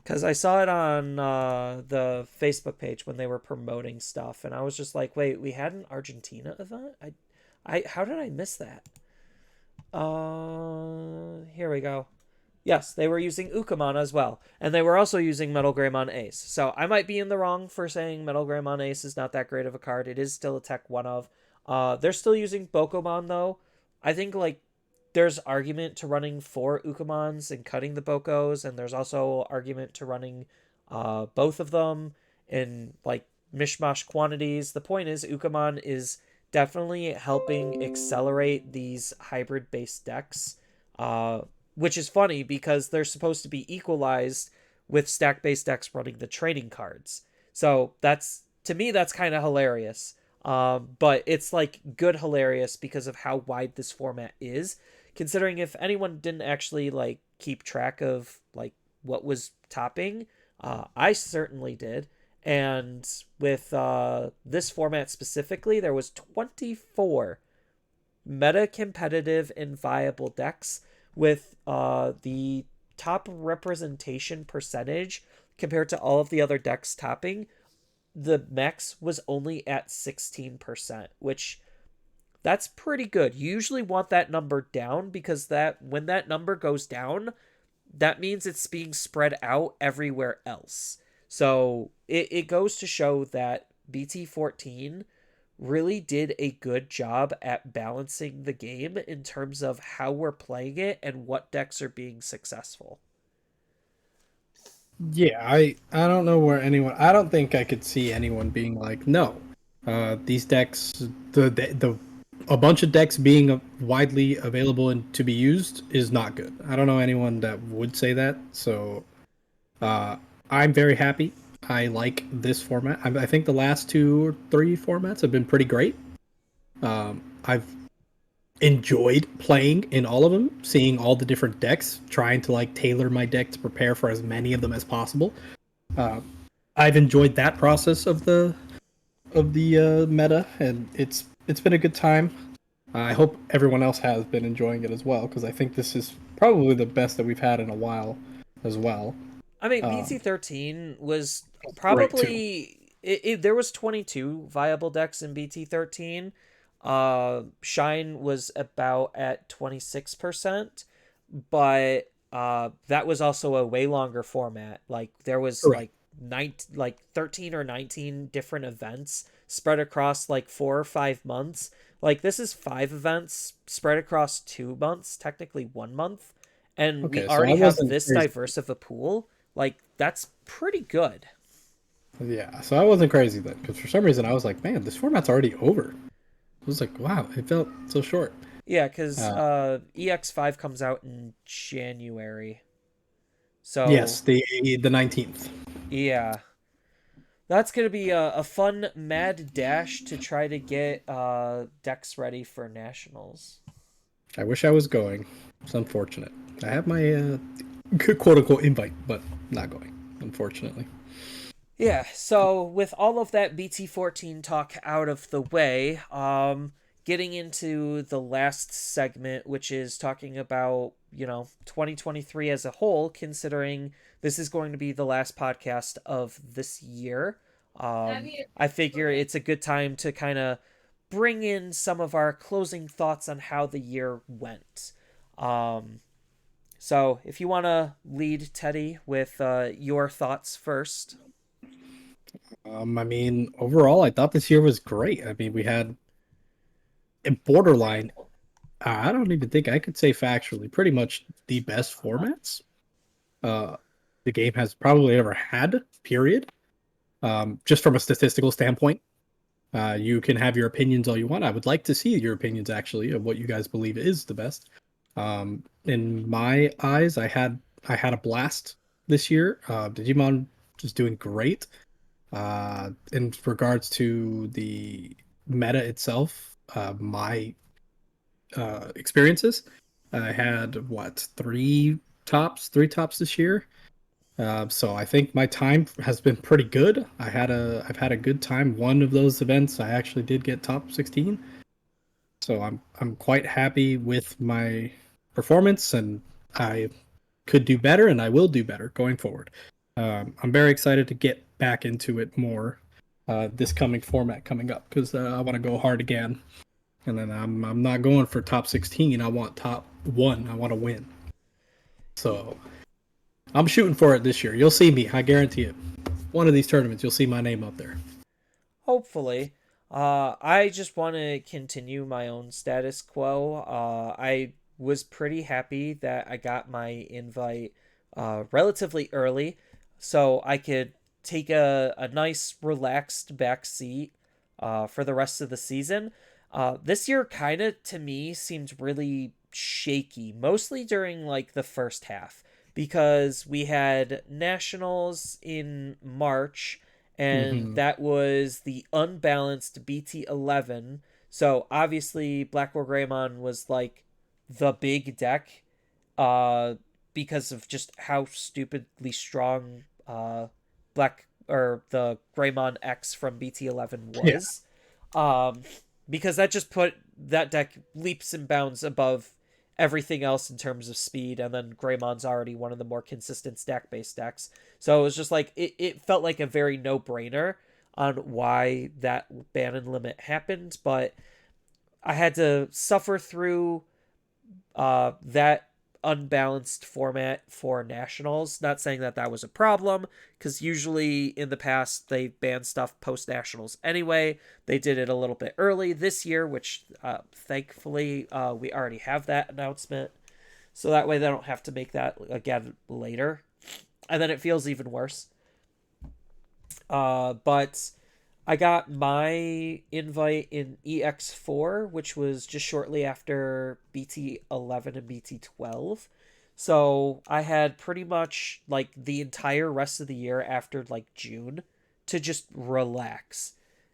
because I saw it on the Facebook page when they were promoting stuff, and I was just like, "Wait, we had an Argentina event? How did I miss that?" Here we go. Yes, they were using Ukamon as well, and they were also using Metal Greymon Ace. So I might be in the wrong for saying Metal Greymon Ace is not that great of a card. It is still a tech one of. They're still using Bokomon though. I think like there's argument to running four Ukamons and cutting the Bokos, and there's also argument to running both of them in like mishmash quantities. The point is Ukamon is definitely helping accelerate these hybrid based decks, uh, which is funny because they're supposed to be equalized with stack based decks running the trading cards. So that's to me that's kind of hilarious. But it's like good hilarious because of how wide this format is. Considering if anyone didn't actually like keep track of like what was topping, I certainly did. And with this format specifically, there was 24 meta competitive and viable decks with the top representation percentage compared to all of the other decks topping. The max was only at 16%, which that's pretty good. You usually want that number down because that when that number goes down, that means it's being spread out everywhere else. So it goes to show that BT14 really did a good job at balancing the game in terms of how we're playing it and what decks are being successful. yeah, I don't know where anyone. I don't think I could see anyone being like, no, these decks, the a bunch of decks being widely available and to be used is not good. I don't know anyone that would say that. So uh, I'm very happy. I like this format. I think the last two or three formats have been pretty great. I've enjoyed playing in all of them, seeing all the different decks, trying to like tailor my deck to prepare for as many of them as possible. I've enjoyed that process of the meta, and it's been a good time. I hope everyone else has been enjoying it as well, because I think this is probably the best that we've had in a while as well. I mean, Um, BT13 was Great too. probably there was 22 viable decks in BT13. Shine was about at 26%, but that was also a way longer format. Like there was Correct. like 13 or 19 different events spread across like 4 or 5 months. Like this is 5 events spread across 2 months, technically 1 month, and we Okay, so I already have wasn't this crazy. diverse of a pool. Like that's pretty good. Yeah, so I wasn't crazy then, because for some reason I was like, man, this format's already over. I was like, wow, it felt so short. Yeah, because Uh, EX5 comes out in January. So yes, the 19th. yeah, that's gonna be a fun mad dash to try to get decks ready for nationals. I wish I was going. It's unfortunate. I have my quote unquote invite, but not going, unfortunately. Yeah, so with all of that BT14 talk out of the way, getting into the last segment, which is talking about, 2023 as a whole, considering this is going to be the last podcast of this year. I figure it's a good time to kind of bring in some of our closing thoughts on how the year went. Um, so if you want to lead, Teddy, with your thoughts first. I mean, overall, I thought this year was great. I mean, we had a borderline. I don't even think I could say factually, pretty much the best formats uh, the game has probably ever had. Period. Just from a statistical standpoint, you can have your opinions all you want. I would like to see your opinions actually of what you guys believe is the best. In my eyes, I had a blast this year. Digimon is doing great. In regards to the meta itself, my experiences, I had what three tops this year. So I think my time has been pretty good. I've had a good time. One of those events I actually did get top 16. So I'm quite happy with my performance, and I could do better, and I will do better going forward. I'm very excited to get back into it more this coming format coming up, because I want to go hard again. And then I'm not going for top 16. I want top one. I want to win. So I'm shooting for it this year. You'll see me. I guarantee it. One of these tournaments, you'll see my name up there. Hopefully. I just want to continue my own status quo. I was pretty happy that I got my invite relatively early so I could take a nice, relaxed back seat for the rest of the season. This year, kind of, to me, seemed really shaky, mostly during like the first half, because we had nationals in March and Mm-hmm. that was the unbalanced BT11. So obviously, Black War Greymon was like the big deck, uh, because of just how stupidly strong Black or the Greymon X from BT11 Yeah. was. Um, because that just put that deck leaps and bounds above everything else in terms of speed, and then Greymon's already one of the more consistent stack based decks. So it was just like it felt like a very no brainer on why that ban and limit happened, but I had to suffer through that unbalanced format for nationals. Not saying that that was a problem, because usually in the past they banned stuff post nationals anyway. They did it a little bit early this year, which thankfully we already have that announcement. So that way they don't have to make that again later. And then it feels even worse. But I got my invite in EX4, which was just shortly after BT11 and BT12. So I had pretty much like the entire rest of the year after like June to just relax.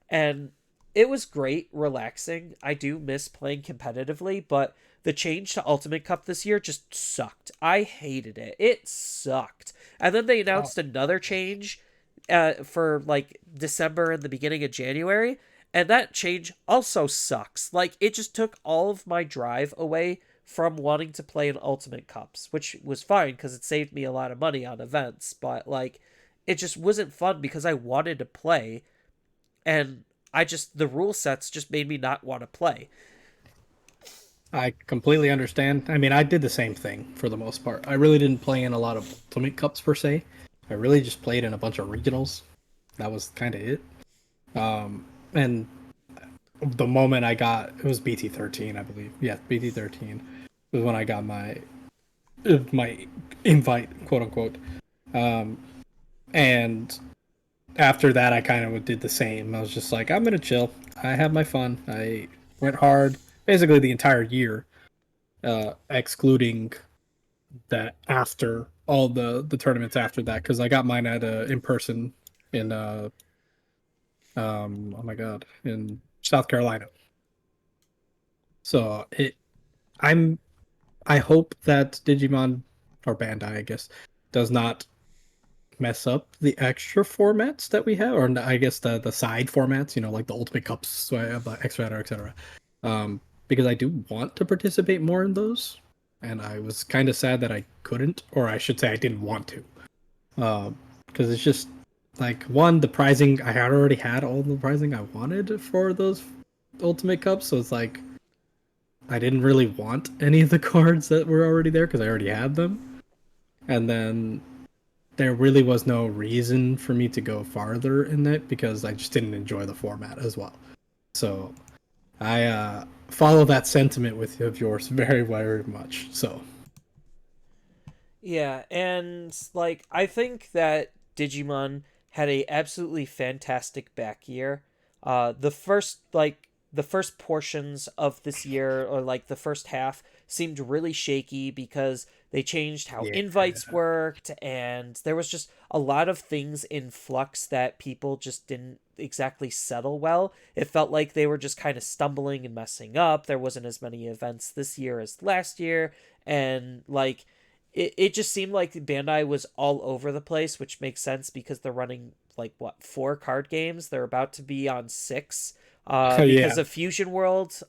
And it was great relaxing. I do miss playing competitively, but the change to Ultimate Cup this year just sucked. I hated it. It sucked. And then they Oh, announced another change for like December and the beginning of January, and that change also sucks. Like it just took all of my drive away from wanting to play in Ultimate Cups, which was fine because it saved me a lot of money on events, but like it just wasn't fun because I wanted to play, and I just the rule sets just made me not want to play. I completely understand. I mean, I did the same thing for the most part. I really didn't play in a lot of Ultimate Cups per se. I really just played in a bunch of regionals. That was kind of it. And the moment I got it was BT13, I believe. Yeah, BT13 was when I got my invite, quote unquote. Um, and after that, I kind of did the same. I was just like, I'm gonna chill. I have my fun. I went hard basically the entire year, excluding that after all the tournaments after that because I got mine at in person in oh my god, in South Carolina. So it I'm I hope that Digimon or Bandai, I guess, does not mess up the extra formats that we have, or I guess the side formats, like the Ultimate Cups, etc., etc. Because I do want to participate more in those, and I was kind of sad that I couldn't, or I should say, I didn't want to, because it's just like one, the pricing I had already had all the pricing I wanted for those Ultimate Cups, so it's like I didn't really want any of the cards that were already there because I already had them, and then there really was no reason for me to go farther in it because I just didn't enjoy the format as well. So I follow that sentiment of yours very, very much. So Yeah, and like I think that Digimon had a absolutely fantastic back year. The first portions of this year, or like the first half, seemed really shaky because they changed how yeah, invites worked, and there was just a lot of things in flux that people just didn't exactly settle well. It felt like they were just kind of stumbling and messing up. There wasn't as many events this year as last year, and like it just seemed like Bandai was all over the place, which makes sense because they're running like what, four card games. They're about to be on six. Because yeah, of Fusion World,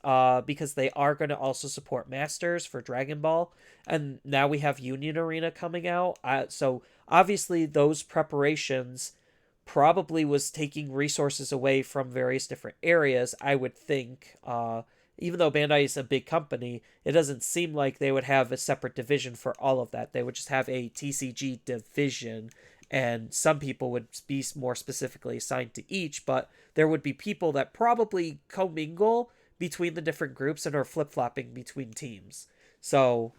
because they are going to also support Masters for Dragon Ball, and now we have Union Arena coming out. So obviously those preparations probably was taking resources away from various different areas. I would think, even though Bandai is a big company, it doesn't seem like they would have a separate division for all of that. They would just have a TCG division, and some people would be more specifically assigned to each, but there would be people that probably commingle between the different groups and are flip flopping between teams. So,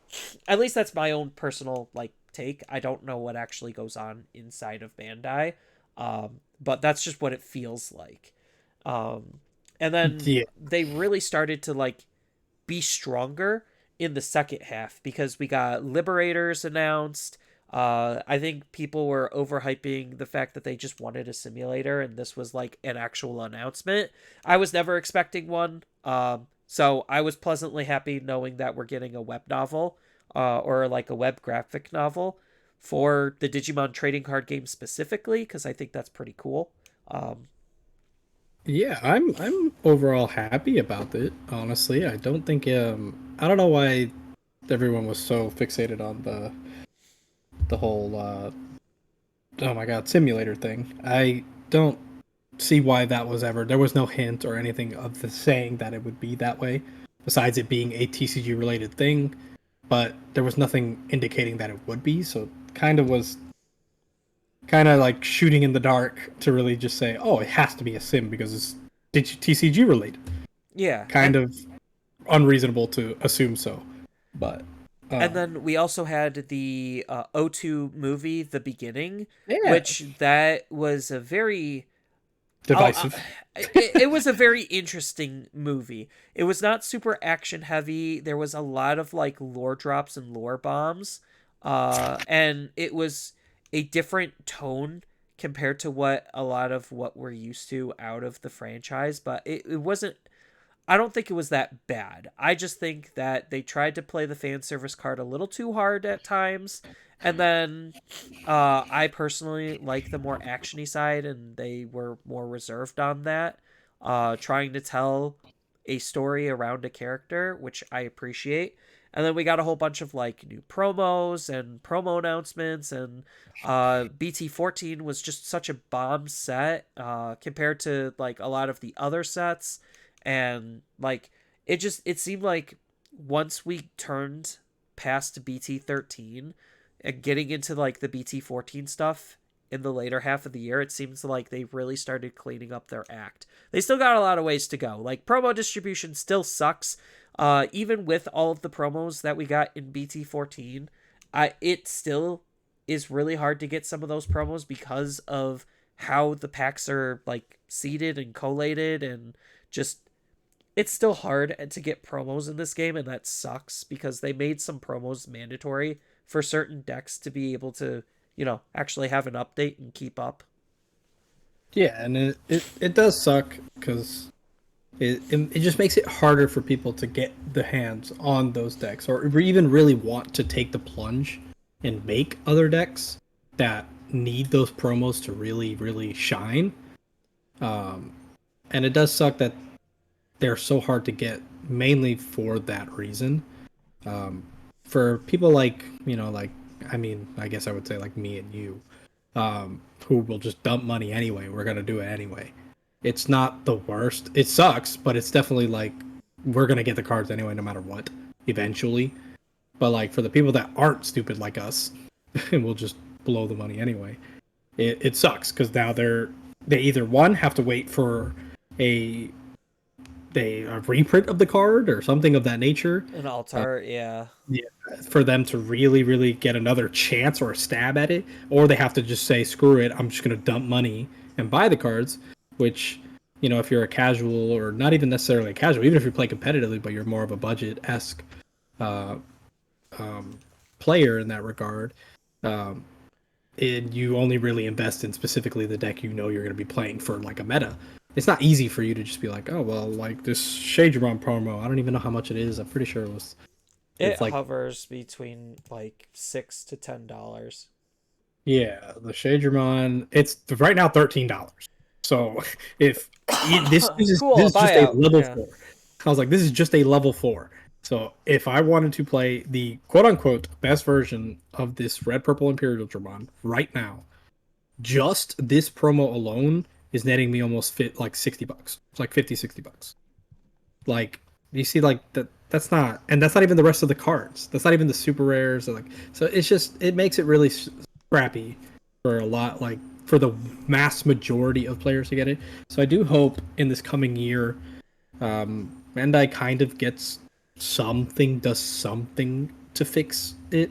at least that's my own personal like take. I don't know what actually goes on inside of Bandai, but that's just what it feels like. Um, and then yeah, they really started to like be stronger in the second half because we got Liberators announced. I think people were overhyping the fact that they just wanted a simulator, and this was like an actual announcement. I was never expecting one, so I was pleasantly happy knowing that we're getting a web novel, or like a web graphic novel for the Digimon trading card game specifically, because I think that's pretty cool. Um, yeah. I'm overall happy about it. Honestly, I don't think I don't know why everyone was so fixated on the whole oh my god simulator thing. I don't see why that was ever. There was no hint or anything of the saying that it would be that way, besides it being a TCG related thing. But there was nothing indicating that it would be. So kind of was kind of like shooting in the dark to really just say, oh, it has to be a sim because it's TCG related. yeah, Kind of unreasonable to assume so, but and um, then we also had the O2 movie, The Beginning, yeah, which that was a very divisive. it was a very interesting movie. It was not super action heavy. There was a lot of like lore drops and lore bombs. And it was a different tone compared to what a lot of what we're used to out of the franchise, but it wasn't, I don't think it was that bad. I just think that they tried to play the fan service card a little too hard at times, And then I personally like the more actiony side, and they were more reserved on that, trying to tell a story around a character, which I appreciate. And then we got a whole bunch of like new promos and promo announcements, and BT14 was just such a bomb set compared to like a lot of the other sets, and like it seemed like once we turned past BT13 and getting into like the BT14 stuff in the later half of the year, it seems like they really started cleaning up their act. They still got a lot of ways to go. Like promo distribution still sucks. Even with all of the promos that we got in BT14, it still is really hard to get some of those promos because of how the packs are like seeded and collated, and just it's still hard to get promos in this game, and that sucks because they made some promos mandatory for certain decks to be able to, actually have an update and keep up. Yeah, and it does suck because it just makes it harder for people to get the hands on those decks or even really want to take the plunge and make other decks that need those promos to really, really shine. Um, and it does suck that they're so hard to get mainly for that reason. Um, for people like, like, I mean, I guess I would say like me and you, who will just dump money anyway. We're gonna do it anyway. It's not the worst. It sucks, but it's definitely like we're gonna get the cards anyway, no matter what, eventually. But like for the people that aren't stupid like us, and will just blow the money anyway, it sucks because now they either one have to wait for a a reprint of the card or something of that nature. An Uh, altar, yeah. yeah, for them to really, really get another chance or a stab at it, or they have to just say, "Screw it, I'm just gonna dump money and buy the cards." Which, if you're a casual or not even necessarily a casual, even if you play competitively, but you're more of a budget esque uh, player in that regard, um, and you only really invest in specifically the deck you're going to be playing for like a meta. It's not easy for you to just be like, oh well, like this Shaderon promo. I don't even know how much it is. I'm pretty sure It it's like hovers between like $6 to $10. yeah, the Shaderon. It's right now $13. So if Cool, this a is just a buyout. level Yeah. 4. I was like, this is just a level 4. So if I wanted to play the quote unquote best version of this red purple Imperial Dramon right now, just this promo alone is netting me almost like $60. It's like 50, $60. Like you see, like that's not, and that's not even the rest of the cards. That's not even the super rares. Or like, so it's just it makes it really scrappy for a lot, like for the mass majority of players to get it. So I do hope in this coming year, Bandai kind of gets does something to fix it.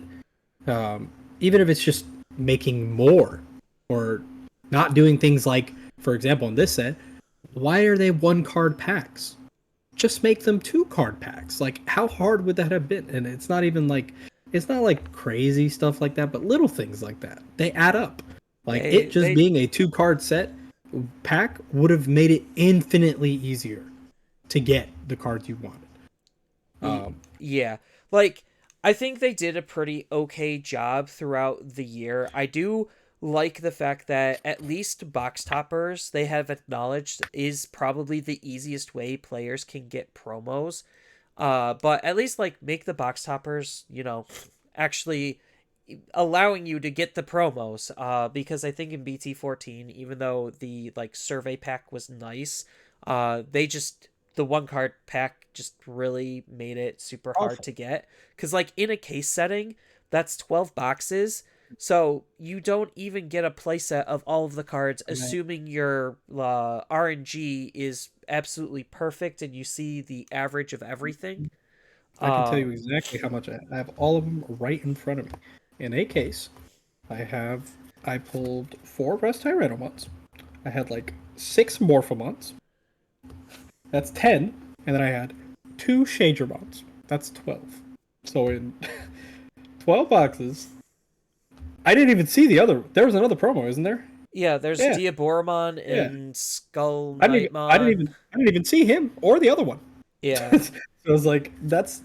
Um, Even if it's just making more or not doing things like, for example, in this set, why are they one card packs? Just make them 2 card packs. Like, how hard would that have been? And it's not like crazy stuff like that, but little things like that. They add up. Like, it just They being a 2 card set pack would have made it infinitely easier to get the cards you wanted. Um, Yeah. Like, I think they did a pretty okay job throughout the year. I do like the fact that at least box toppers they have acknowledged is probably the easiest way players can get promos. But at least like make the box toppers, actually allowing you to get the promos. Because I think in BT14, even though the like survey pack was nice, they just the one card pack just really made it super hard Awful. to get. Because like in a case setting, that's 12 boxes. So you don't even get a playset of all of the cards, Right. assuming your RNG is absolutely perfect and you see the average of everything. I can tell you Um, exactly how much I have all of them right in front of me. In a case, I pulled 4 Rest Tyrannomons. I had like 6 Morphomons. That's 10. And then I had 2 Shadermons. That's 12. So in 12 boxes, I didn't even see the other. There was another promo, isn't there? yeah, there's Yeah, Diaboromon yeah. and Skull Knightmon. I didn't even see him or the other one. Yeah. So I was like, that's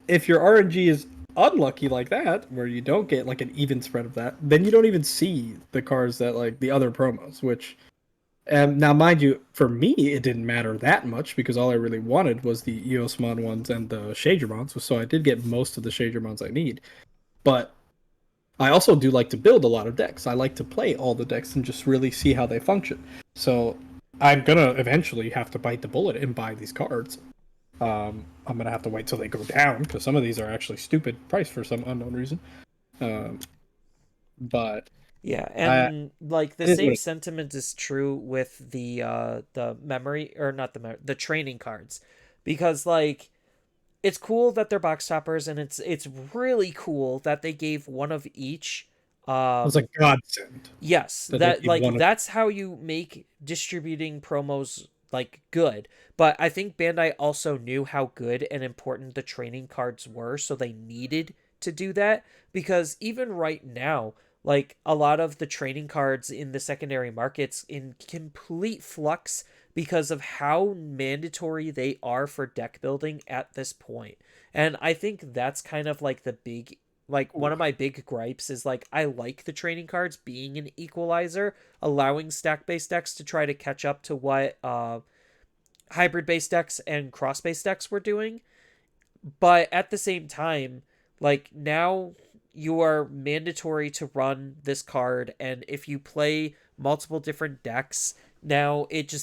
if your RNG is unlucky like that, where you don't get like an even spread of that, then you don't even see the cards that like the other promos, which now mind you, for me it didn't matter that much because all I really wanted was the Eosmon ones and the Shadermons, so I did get most of the Shadermons I need. But I also do like to build a lot of decks. I like to play all the decks and just really see how they function. So I'm gonna eventually have to bite the bullet and buy these cards. I'm gonna have to wait till they go down because some of these are actually stupid price for some unknown reason. Um, but Yeah, I and like the it is what same it, sentiment is true with the memory, or not the training cards, because like it's cool that they're box toppers, and it's really cool that they gave one of each. was a um godsend Yes, that they that gave like one of that's how you make distributing promos like good. But I think Bandai also knew how good and important the training cards were, so they needed to do that, because even right now, like a lot of the training cards in the secondary markets in complete flux because of how mandatory they are for deck building at this point. And I think that's kind of like the big, like one of my big gripes is like I like the training cards being an equalizer, allowing stack based decks to try to catch up to what hybrid based decks and cross based decks were doing. But at the same time, like now you are mandatory to run this card, and if you play multiple different decks, now it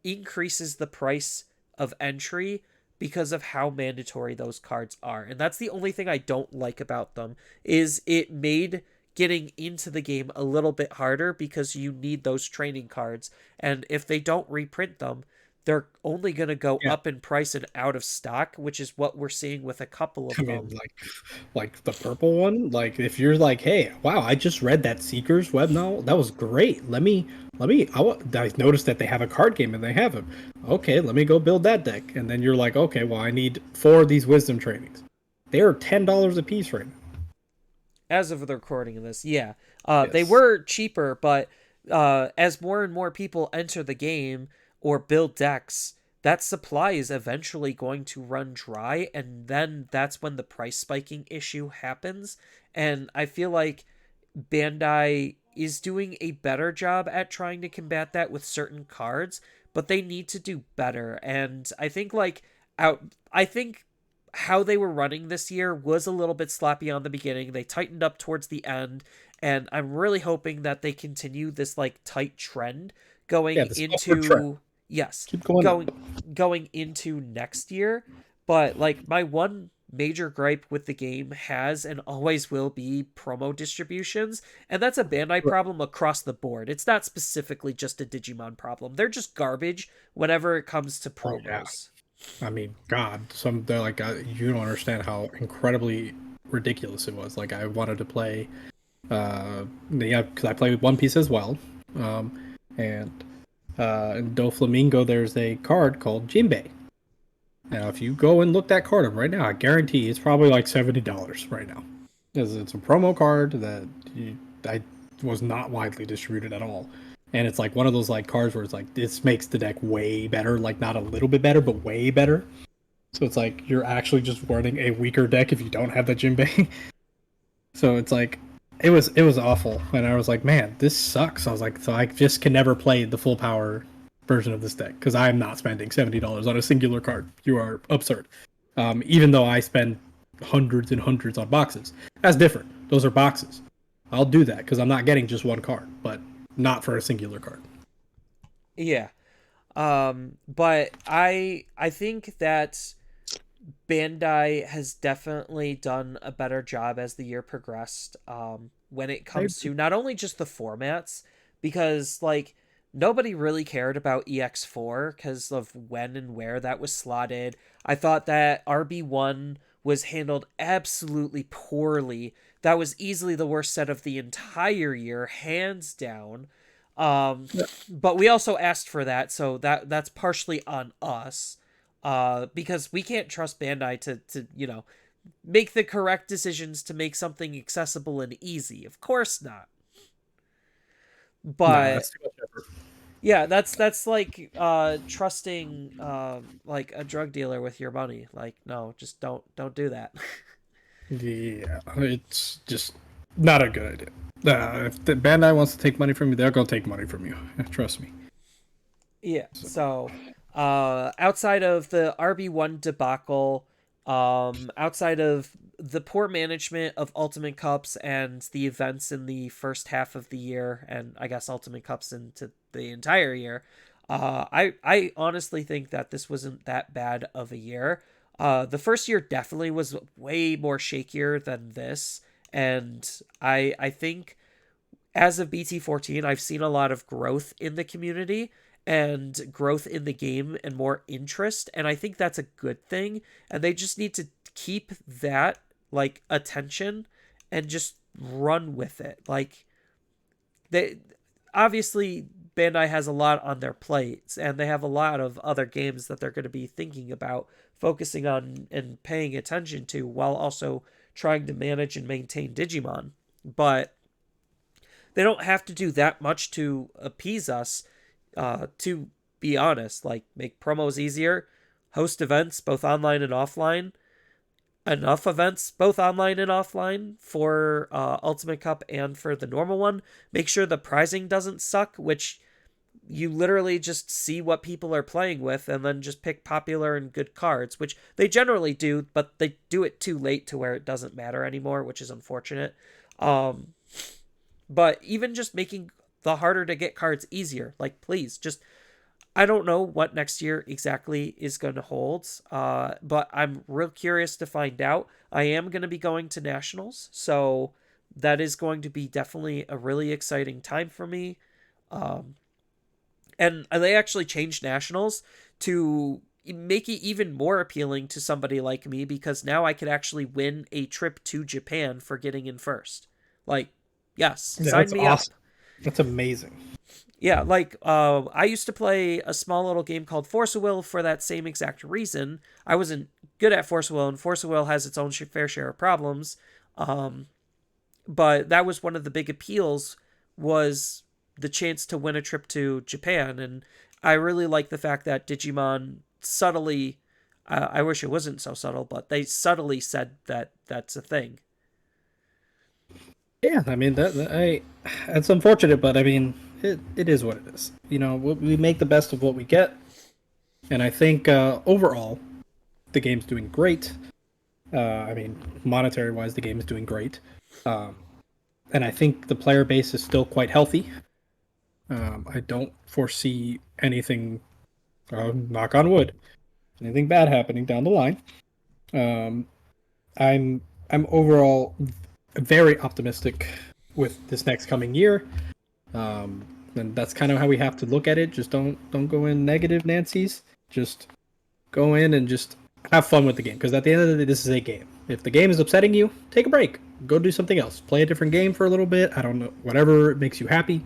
increases the price of entry because of how mandatory those cards are. And that's the only thing I don't like about them, is it made getting into the game a little bit harder because you need those training cards, and if they don't reprint them, they're only going to go yeah. up in price and out of stock, which is what we're seeing with a couple I of mean, them. like the purple one. Like if you're like, hey, wow, I just read that Seeker's web novel. That was great. I noticed that they have a card game and they have them. Okay, let me go build that deck. And then you're like, okay, well, I need four of these wisdom trainings. They are $10 a piece right now. As of the recording of this, yeah. They Yes. were cheaper, but as more and more people enter the game or build decks, that supply is eventually going to run dry, and then that's when the price spiking issue happens. And I feel like Bandai is doing a better job at trying to combat that with certain cards, but they need to do better. And I think out I think how they were running this year was a little bit sloppy on the beginning. They tightened up towards the end, and I'm really hoping that they continue this like tight trend going Yeah, this upward trend. into, yes, Keep going up. going into next year. But like my one major gripe with the game has and always will be promo distributions, and that's a Bandai Right. problem across the board. It's not specifically just a Digimon problem. They're just garbage whenever it comes to Oh yeah. promos. I mean, God, they're like you don't understand how incredibly ridiculous it was. Like I wanted to play yeah, because I play with One Piece as well. And in Doflamingo, there's a card called Jinbei. Now, if you go and look that card up right now, I guarantee it's probably like $70 right now. Because it's a promo card that I was not widely distributed at all. And it's like one of those like cards where it's like this makes the deck way better, like not a little bit better, but way better. So it's like you're actually just running a weaker deck if you don't have the Jinbei. So it's like it was awful, and I was like, man, this sucks. I was like, so I just can never play the full power version of this deck because I am not spending $70 on a singular card. You are absurd. Even though I spend hundreds and hundreds on boxes, that's different. Those are boxes. I'll do that because I'm not getting just one card, but not for a singular card. Yeah. But I think that Bandai has definitely done a better job as the year progressed, when it I comes to not only just the formats, because like nobody really cared about EX4 because of when and where that was slotted. I thought that RB1 was handled absolutely poorly. That was easily the worst set of the entire year, hands down. Um, but we also asked for that, so that's partially on us, because we can't trust Bandai to make the correct decisions to make something accessible and easy. Of course not. No, But that's too much effort. yeah, that's like trusting like a drug dealer with your money. Like no, just don't do that. Yeah, it's just not a good idea. If the Bandai wants to take money from you, they're gonna take money from you. Trust me. Yeah. So, So, outside of the RB1 debacle, outside of the poor management of Ultimate Cups and the events in the first half of the year, and I guess Ultimate Cups into the entire year, I honestly think that this wasn't that bad of a year. The first year definitely was way more shakier than this, and I think as of BT14, I've seen a lot of growth in the community and growth in the game and more interest. And I think that's a good thing. And they just need to keep that like attention and just run with it. Like they obviously Bandai has a lot on their plates and they have a lot of other games that they're going to be thinking about focusing on and paying attention to while also trying to manage and maintain Digimon. But they don't have to do that much to appease us. To be honest, like make promos easier, host events both online and offline, enough events both online and offline for Ultimate Cup and for the normal one. Make sure the prizing doesn't suck, which you literally just see what people are playing with and then just pick popular and good cards, which they generally do, but they do it too late to where it doesn't matter anymore, which is unfortunate. Um, but even just making the harder to get cards easier, like please, just I don't know what next year exactly is going to hold, but I'm real curious to find out. I am going to be going to nationals, so that is going to be definitely a really exciting time for me. Um, and they actually changed nationals to make it even more appealing to somebody like me because now I could actually win a trip to Japan for getting in first. Like, yes, yeah, sign that's me up. awesome. That's amazing. Yeah, like I used to play a small little game called Force of Will for that same exact reason. I wasn't good at Force of Will, and Force of Will has its own fair share of problems. Um, but that was one of the big appeals was the chance to win a trip to Japan, and I really like the fact that Digimon subtly. I wish it wasn't so subtle, but they subtly said that that's a thing. Yeah, I mean it's unfortunate, but I mean it is what it is. You know, we make the best of what we get, and I think overall the game's doing great. I mean, monetary wise, the game is doing great, um, and I think the player base is still quite healthy. I don't foresee anything, knock on wood, anything bad happening down the line. Um, I'm I'm overall very optimistic with this next coming year. Um, and that's kind of how we have to look at it. Just don't go in negative Nancy's. Just go in and just have fun with the game. Because at the end of the day, this is a game. If the game is upsetting you, take a break. Go do something else. Play a different game for a little bit. I don't know, whatever makes you happy.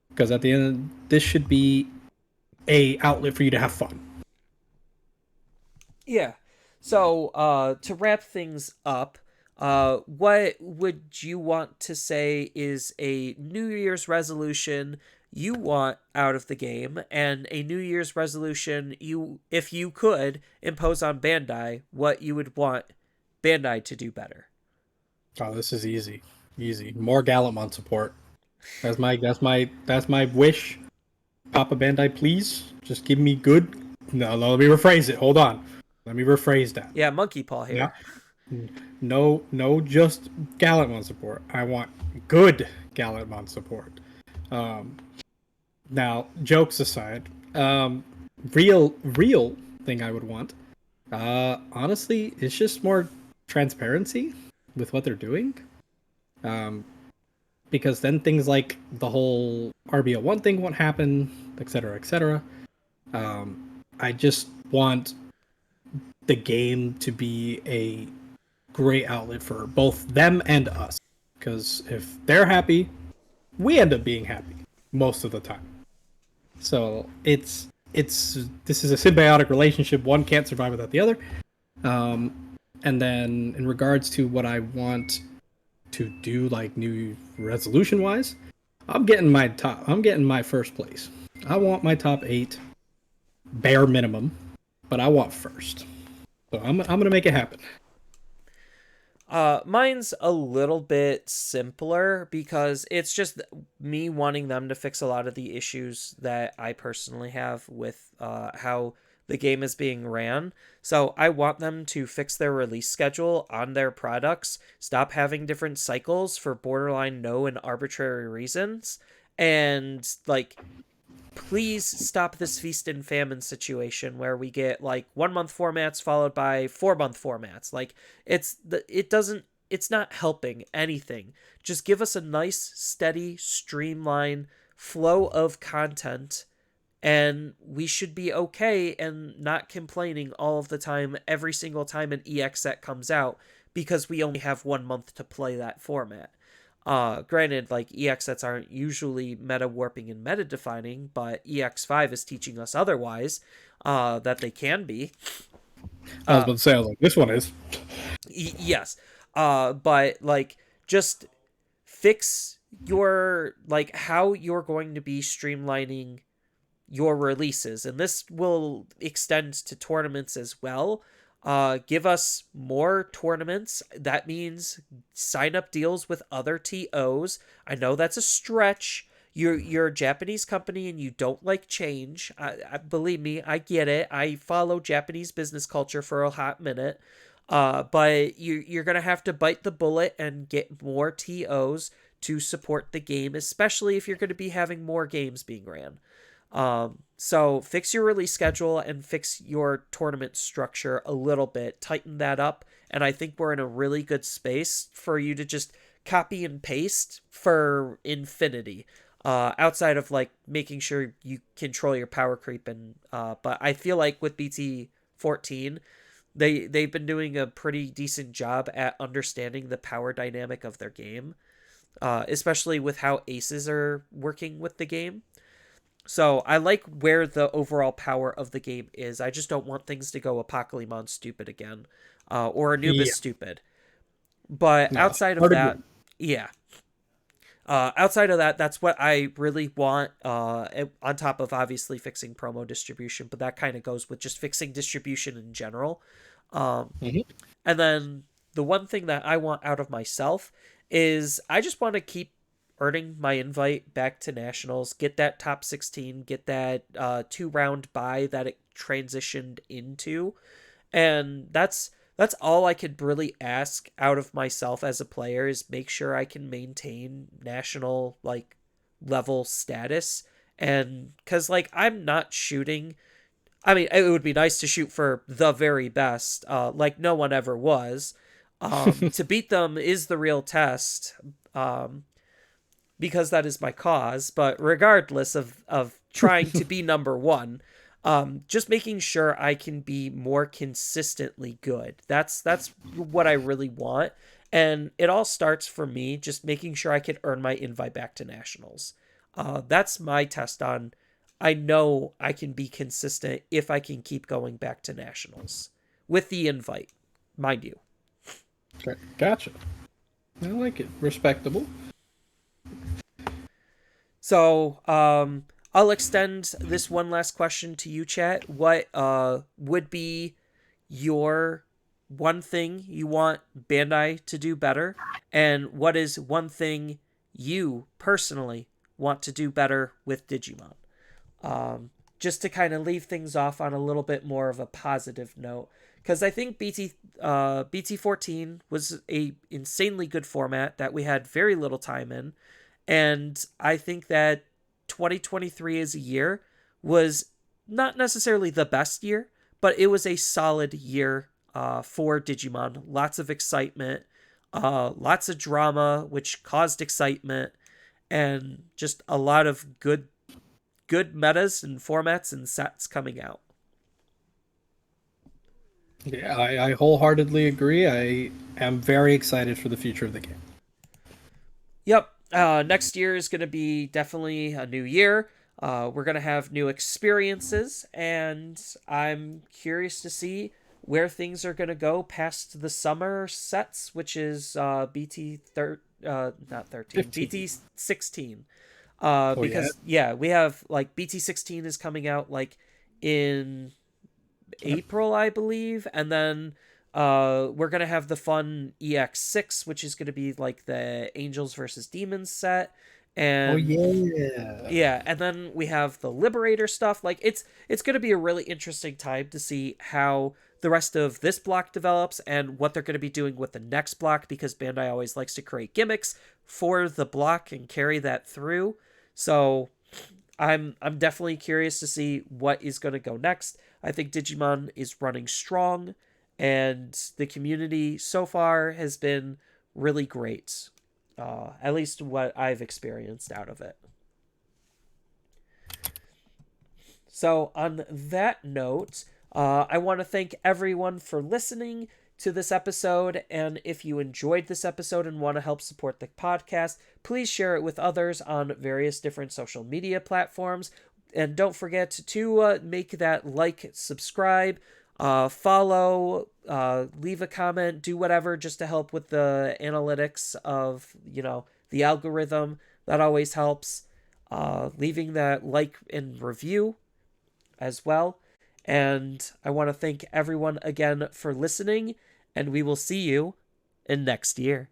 Because at the end, this should be a outlet for you to have fun. Yeah. So, to wrap things up, what would you want to say is a New Year's resolution you want out of the game, and a New Year's resolution you, if you could, impose on Bandai, what you would want Bandai to do better? Oh, this is easy, easy. More Gallimon support. That's my wish. Papa Bandai, please just give me good. No, let me rephrase it. Hold on. Let me rephrase that. Yeah, Monkey Paw Yeah. here. No, just Gallantmon support. I want good Gallantmon support. Um, Now, jokes aside, real thing I would want. Honestly, it's just more transparency with what they're doing. Um, because then things like the whole RBO1 thing won't happen, etc., etc. I just want the game to be a great outlet for both them and us. Because if they're happy, we end up being happy most of the time. So it's this is a symbiotic relationship. One can't survive without the other. And then in regards to what I want to do, like new resolution wise, I'm getting my first place. I want my top 8 bare minimum, but I want first. So I'm gonna make it happen. Mine's a little bit simpler because it's just me wanting them to fix a lot of the issues that I personally have with how the game is being ran. So I want them to fix their release schedule on their products, stop having different cycles for borderline no and arbitrary reasons, and like please stop this feast and famine situation where we get like 1 month formats followed by 4 month formats. Like it's not helping anything. Just give us a nice, steady, streamline flow of content and we should be okay and not complaining all of the time every single time an EX set comes out because we only have 1 month to play that format. Granted, like EX sets aren't usually meta warping and meta defining, but EX5 is teaching us otherwise, that they can be. I was Uh, about to say, I was like, this one is. yes. But like just fix your like how you're going to be streamlining your releases, and this will extend to tournaments as well. Give us more tournaments. That means sign up deals with other TOs. I know that's a stretch. You're a Japanese company and you don't like change. Believe me, I get it. I follow Japanese business culture for a hot minute. But you're gonna have to bite the bullet and get more TOs to support the game, especially if you're going to be having more games being ran. So fix your release schedule and fix your tournament structure a little bit, tighten that up, and I think we're in a really good space for you to just copy and paste for infinity. Outside of like making sure you control your power creep and but I feel like with BT 14 they've been doing a pretty decent job at understanding the power dynamic of their game, especially with how aces are working with the game. So I like where the overall power of the game is. I just don't want things to go Apocalypse stupid again, or Anubis Yeah. stupid. But No, outside of hard that, agree. yeah. Outside of that, that's what I really want. On top of obviously fixing promo distribution, but that kind of goes with just fixing distribution in general. Um, Hmm. and then the one thing that I want out of myself is I just want to keep earning my invite back to nationals, get that top 16, get that 2 round bye that it transitioned into. And that's all I could really ask out of myself as a player is make sure I can maintain national like level status. And cuz like I'm not shooting, I mean, it would be nice to shoot for the very best, like no one ever was. To beat them is the real test, um, because that is my cause. But regardless of trying to be number one, just making sure I can be more consistently good. That's what I really want, and it all starts for me just making sure I can earn my invite back to nationals. That's my test on. I know I can be consistent if I can keep going back to nationals with the invite, mind you. Okay, gotcha. I like it. Respectable. So, I'll extend this one last question to you, chat. What would be your one thing you want Bandai to do better, and what is one thing you personally want to do better with Digimon? Just to kind of leave things off on a little bit more of a positive note, because I think BT 14 was a insanely good format that we had very little time in, and I think that 2023 as a year was not necessarily the best year, but it was a solid year for Digimon. Lots of excitement, lots of drama, which caused excitement, and just a lot of good metas and formats and sets coming out. Yeah, I wholeheartedly agree. I am very excited for the future of the game. Yep. Next year is going to be definitely a new year. We're going to have new experiences, and I'm curious to see where things are going to go past the summer sets, which is not 13, 15. BT 16. Oh, yeah. Because yeah, we have like BT 16 is coming out like in April, I believe, and then we're gonna have the fun EX6, which is gonna be like the Angels versus Demons set, Oh and yeah. yeah, and then we have the Liberator stuff. Like it's going to be a really interesting time to see how the rest of this block develops and what they're going to be doing with the next block, because Bandai always likes to create gimmicks for the block and carry that through. So I'm definitely curious to see what is going to go next. I think Digimon is running strong, and the community so far has been really great. At least what I've experienced out of it. So, on that note, I want to thank everyone for listening to this episode. And if you enjoyed this episode and want to help support the podcast, please share it with others on various different social media platforms. And don't forget to make that like, subscribe, follow, leave a comment, do whatever just to help with the analytics of, the algorithm. That always helps. Leaving that like and review as well. And I want to thank everyone again for listening, and we will see you in next year.